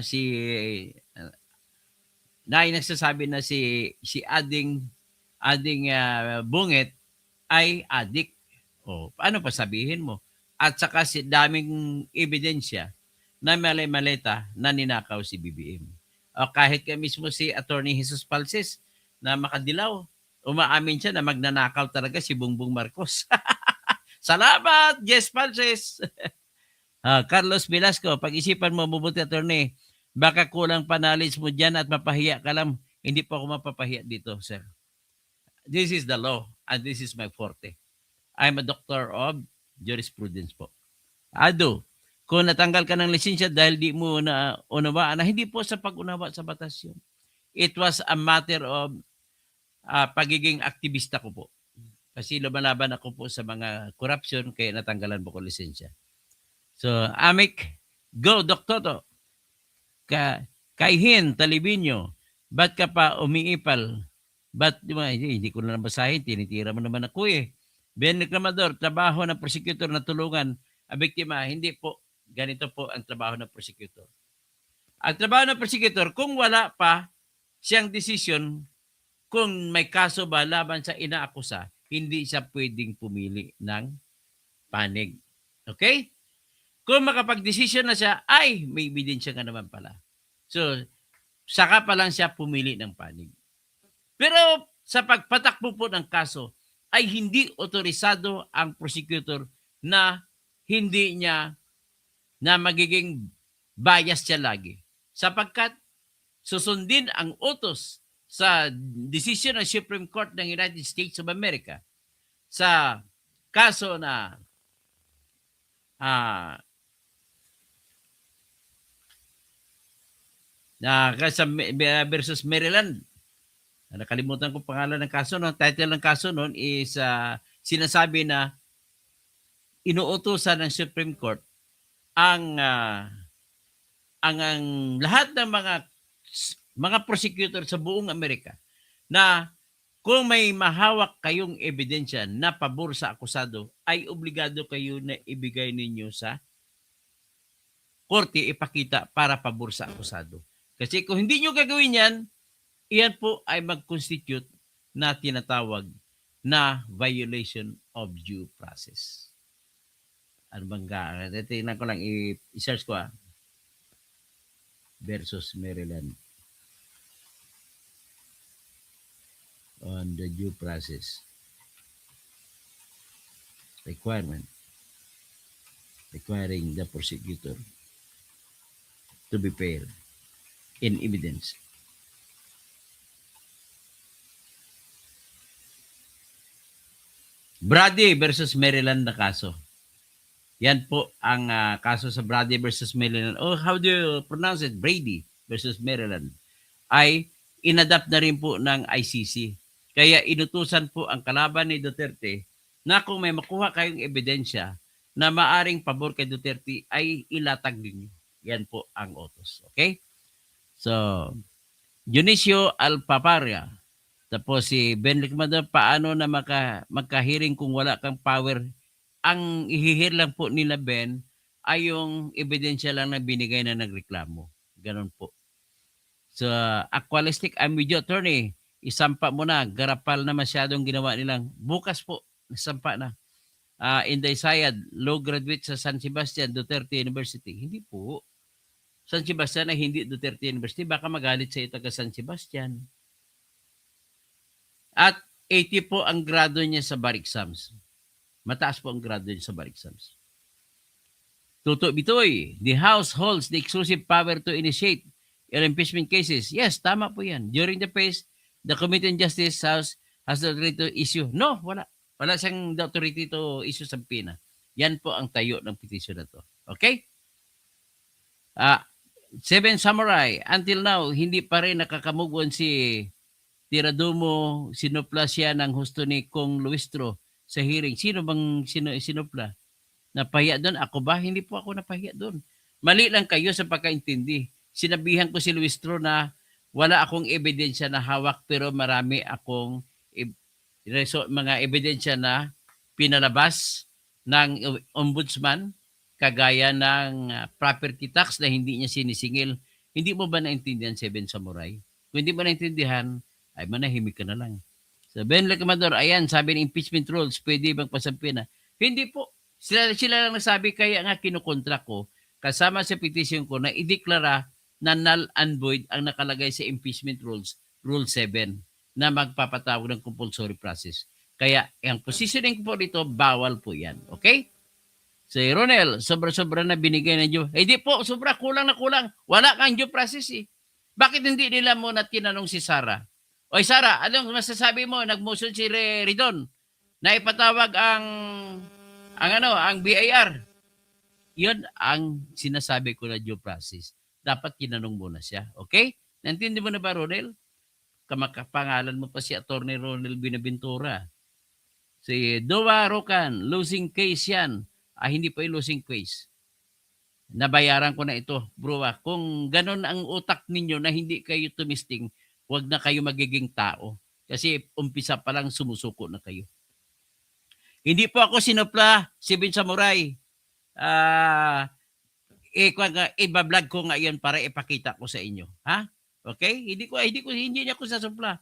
si nagsasabi na si Ading Bungit ay adik. Paano pa sabihin mo? At saka si daming ebidensya na maleta na ninakaw si BBM. Kahit ka mismo si Attorney Jesus Palces na makadilaw, umaamin siya na magnanakaw talaga si Bongbong Marcos. Salamat, Jess Francis. Carlos Velasco, pag-isipan mo mabuti, attorney. Baka kulang pa knowledge mo dyan at mapahiya ka lang. Hindi po ako mapapahiya dito, sir. This is the law and this is my forte. I'm a doctor of jurisprudence po. Ado, kung natanggal ka ng lisensya dahil di mo na unawaan, na hindi po sa pag-unawa sa batas yun. It was a matter of pagiging aktivista ko po. Kasi lumalaban ako po sa mga corruption kaya natanggalan po ko lisensya. So, Amik, go, Doktor. Kaihin, Talibinyo, ba't ka pa umiipal? Ba't, hindi ko na nabasahin, tinitira mo naman ako eh. Ben Reklamador, trabaho ng prosecutor na tulungan ang biktima. Hindi po, ganito po ang trabaho ng prosecutor. Ang trabaho ng prosecutor, kung wala pa siyang desisyon, kung may kaso ba laban sa inaakusa, hindi siya pwedeng pumili ng panig. Okay? Kung makapag-desisyon na siya, ay, may ebidensya ka naman pala. So, saka pa lang siya pumili ng panig. Pero sa pagpatakbo po ng kaso, ay hindi otorisado ang prosecutor na hindi niya na magiging bias siya lagi. Sapagkat susundin ang utos sa decision ng Supreme Court ng United States of America sa kaso na versus Maryland. Nakalimutan ko pangalan ng kaso noon. Title ng kaso noon is sinasabi na inuutosan ng Supreme Court ang lahat ng mga prosecutor sa buong Amerika na kung may mahawak kayong ebidensya na pabor sa akusado, ay obligado kayo na ibigay ninyo sa korte, ipakita para pabor sa akusado. Kasi kung hindi nyo gagawin yan, iyan po ay mag-constitute na tinatawag na violation of due process. Ano bang tingnan ko lang, i-search ko versus Maryland on the due process requirement requiring the prosecutor to be fair in evidence. Brady versus Maryland na kaso. Yan po ang kaso sa Brady versus Maryland. Oh, how do you pronounce it? Brady versus Maryland. Ay inadapt na rin po ng ICC. Kaya inutusan po ang kalaban ni Duterte na kung may makuha kayong ebidensya na maaring pabor kay Duterte ay ilatag ninyo. Yan po ang utos. Okay? So, Dionisio Alpaparia. Tapos si Ben Reklamador, paano na magkahiring kung wala kang power? Ang ihihir lang po nila Ben ay yung ebidensya lang na binigay na nagreklamo. Ganun po. So, Aqualistic, I'm with you, attorney. Isampa mo na. Garapal na masyadong ginawa nilang. Bukas po, isampa na. Inday Sayad, law graduate sa San Sebastian, Duterte University. Hindi po. San Sebastian ay hindi Duterte University. Baka magalit sa ito ka San Sebastian. At 80 po ang grado niya sa bar exams. Mataas po ang grado niya sa bar exams. Tuto Bitoy, the House holds the exclusive power to initiate your impeachment cases. Yes, tama po yan. During the phase, the Committee on Justice House has the authority to issue. No, wala. Wala siyang authority to issue subpoena. Yan po ang tayo ng petition na to. Okay? Seven Samurai, until now, hindi pa rin nakakamugon si Tiradumo, sinupla siya ng husto ni Kong Luistro sa hearing. Sino bang sinupla? Napahiya doon? Ako ba? Hindi po ako napahiya doon. Mali lang kayo sa pagkaintindi. Sinabihan ko si Luistro na wala akong ebidensya na hawak pero marami akong mga ebidensya na pinalabas ng ombudsman kagaya ng property tax na hindi niya sinisingil. Hindi mo ba naintindihan, Seven Samurai? Kung hindi mo naintindihan, ay manahimik ka na lang. So, Ben Reklamador, ayan, sabi ng impeachment rules, pwede bang pasampina? Hindi po. Sila lang nagsabi, kaya nga kinukontra ko, kasama sa petition ko na ideklara na null and void ang nakalagay sa impeachment rules, Rule 7, na magpapatawag ng compulsory process. Kaya ang positioning po dito, bawal po yan. Okay? Si Ronel, sobra-sobra na binigay ng due. Eh di po, sobra, kulang na kulang. Wala kang due process eh. Bakit hindi nila muna tinanong si Sara? Oy Sara, anong masasabi mo? Nag-motion si Ridon na ipatawag ang BIR. Yun ang sinasabi ko na due process. Dapat tinanong muna siya. Okay? Nantindi mo na ba, Ronel? Kamakapangalan mo pa si Attorney Ronel Binaventura. Si Doa Rocan, losing case yan. Hindi pa yung losing case. Nabayaran ko na ito, bro. Kung ganun ang utak ninyo na hindi kayo tumisting, huwag na kayo magiging tao. Kasi umpisa pa lang sumusuko na kayo. Hindi po ako sinupla, si Ben Samurai. Iba-vlog ko ngayon para ipakita ko sa inyo. Ha? Okay? Hindi niya ako sasupla.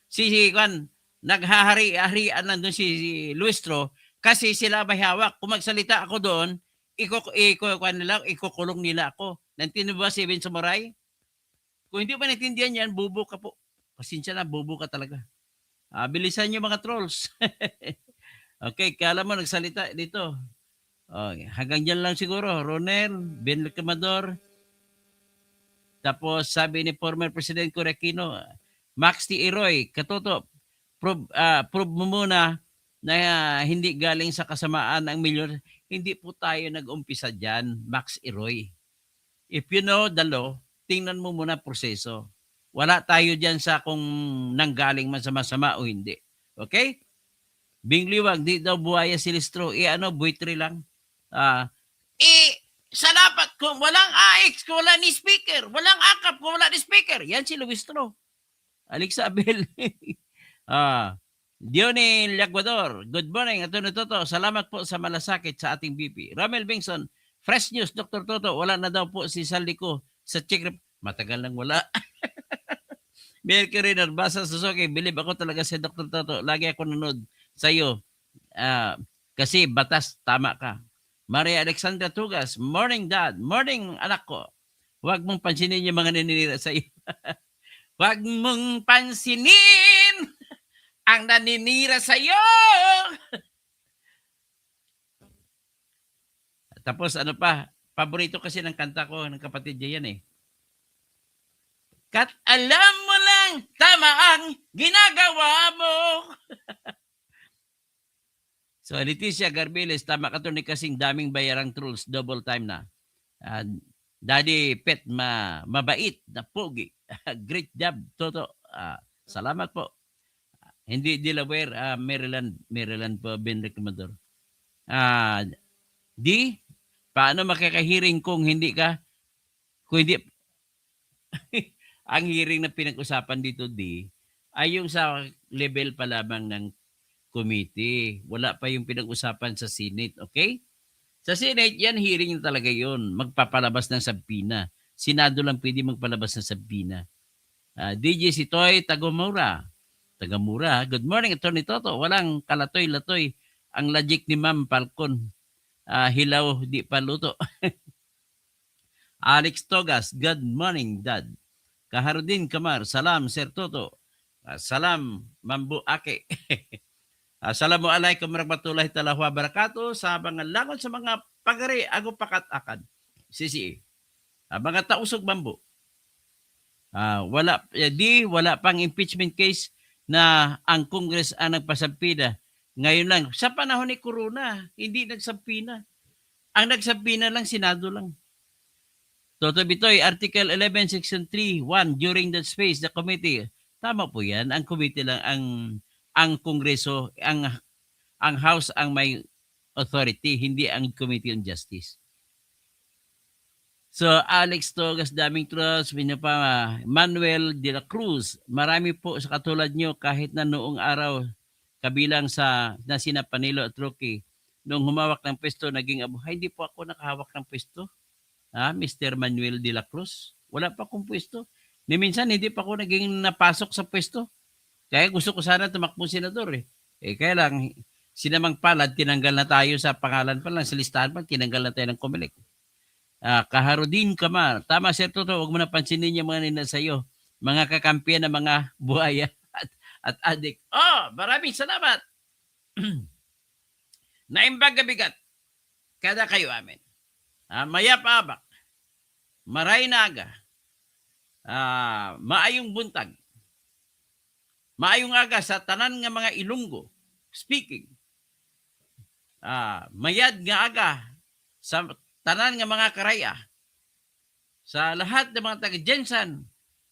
Si Kwan, naghahari-harian nandun si Luistro kasi sila may hawak. Kung magsalita ako doon, ikukulong nila ako. Nantinig ba si Ben Samurai? Kung hindi ba natindihan yan, bubo ka po. Pasensya na, bubo ka talaga. Bilisan nyo mga trolls. Okay, kala mo nagsalita dito. Okay, hanggang dyan lang siguro. Ronel, Ben Lacamador. Tapos sabi ni former President Correquino, Max T. Eroy, katoto, prove mo muna na hindi galing sa kasamaan ang milyon. Hindi po tayo nag-umpisa dyan, Max Eroy. If you know the law, tingnan mo muna proseso. Wala tayo dyan sa kung nanggaling man sa masama o hindi. Okay? Bing Liwag, di daw buhaya si Listro. Buitri lang. Sa dapat kung walang AX, kung wala ni speaker, walang akap, kung wala ni speaker, yan si Listro. Alexa Abel. Diony Liaguador, good morning, Atty. Toto. Salamat po sa malasakit sa ating BP. Ramel Bengson, fresh news, Dr. Toto. Wala na daw po si Saldico sa check. Matagal nang wala. Mercury Narbasa Suzuki, believe ako talaga si Dr. Toto. Lagi ako nanood sa iyo. Kasi batas, tama ka. Maria Alexandra Tugas, morning dad, morning anak ko. Huwag mong pansinin yung mga naninira sa iyo. Huwag mong pansinin ang naninira sa iyo. Tapos ano pa, paborito kasi ng kanta ko ng kapatid niya yan eh. Kat alam mo lang, tama ang ginagawa mo. So, Leticia Garbiles, tama ka to ni kasing daming bayarang trolls, double time na. Daddy Pet, mabait na pogi. Great job, Toto. Salamat po. Hindi Delaware, Maryland po, Ben Recommendor. Paano makakahiring kung hindi ang hearing na pinag-usapan dito, ay yung sa level pa lamang ng committee. Wala pa yung pinag-usapan sa Senate, okay? Sa Senate, yan hearing na talaga yun. Magpapalabas ng sabina. Senado lang pwede magpalabas ng sabina. DJ Sitoy, Tagamura, good morning, Atty. Toto. Walang kalatoy-latoy. Ang logic ni Ma'am Falcon. Hilaw, di paluto. Alex Togas, good morning, Dad. Kaharudin Kamar, salam, Sir Toto. Salam, Mambu Ake. Assalamualaikum warahmatullahi wabarakatuh. Sa mga langon sa mga pagari, ako pakat-akad. Sisi. Mga tausog Mambu. Wala pang impeachment case na ang Congress ang nagpasampida. Ngayon lang, sa panahon ni Corona, hindi nagsampina. Ang nagsampina lang, Senado lang. Toto Bitoy, Article 11, Section 3, 1, during that space, the committee. Tama po yan. Ang committee lang, ang Kongreso, ang House ang may authority, hindi ang Committee on Justice. So, Alex Togas, daming trust, Manuel de la Cruz, marami po sa katulad nyo kahit na noong araw, kabilang na sina Panilo at Rocky, noong humawak ng pwesto, naging hindi po ako nakahawak ng pwesto. Mr. Manuel de la Cruz. Wala pa akong pwesto. Ni minsan, hindi pa ako naging napasok sa pwesto. Kaya gusto ko sana tumakbo senador eh. Kaya lang, sinamang palad, tinanggal na tayo sa pangalan pa lang, sa listahan pa, tinanggal na tayo ng Comelec. Kaharudin Kamar. Tama, Sir Toto, huwag mo na pansinin yung mga nina sa'yo. Mga kakampiyan ng mga buhaya at adik. Maraming salamat. Naimbag bigat, kada kayo amin. Maya paabak, maray naga, maayong buntag, maayong aga sa tanan nga mga Ilonggo, speaking, mayad nga aga sa tanan nga mga karaya, sa lahat ng mga taga-Jensan,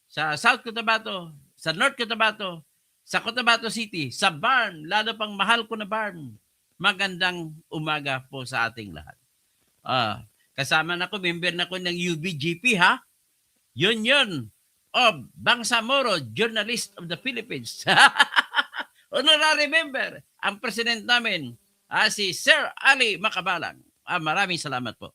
sa South Cotabato, sa North Cotabato, sa Cotabato City, sa Barn, lalo pang mahal ko na Barn. Magandang umaga po sa ating lahat. Kasama na ko, member na ko ng UBGP ha. Union of Bangsamoro, Journalist of the Philippines. Honorary member, ang president namin, si Sir Ali Macabalang. Maraming salamat po.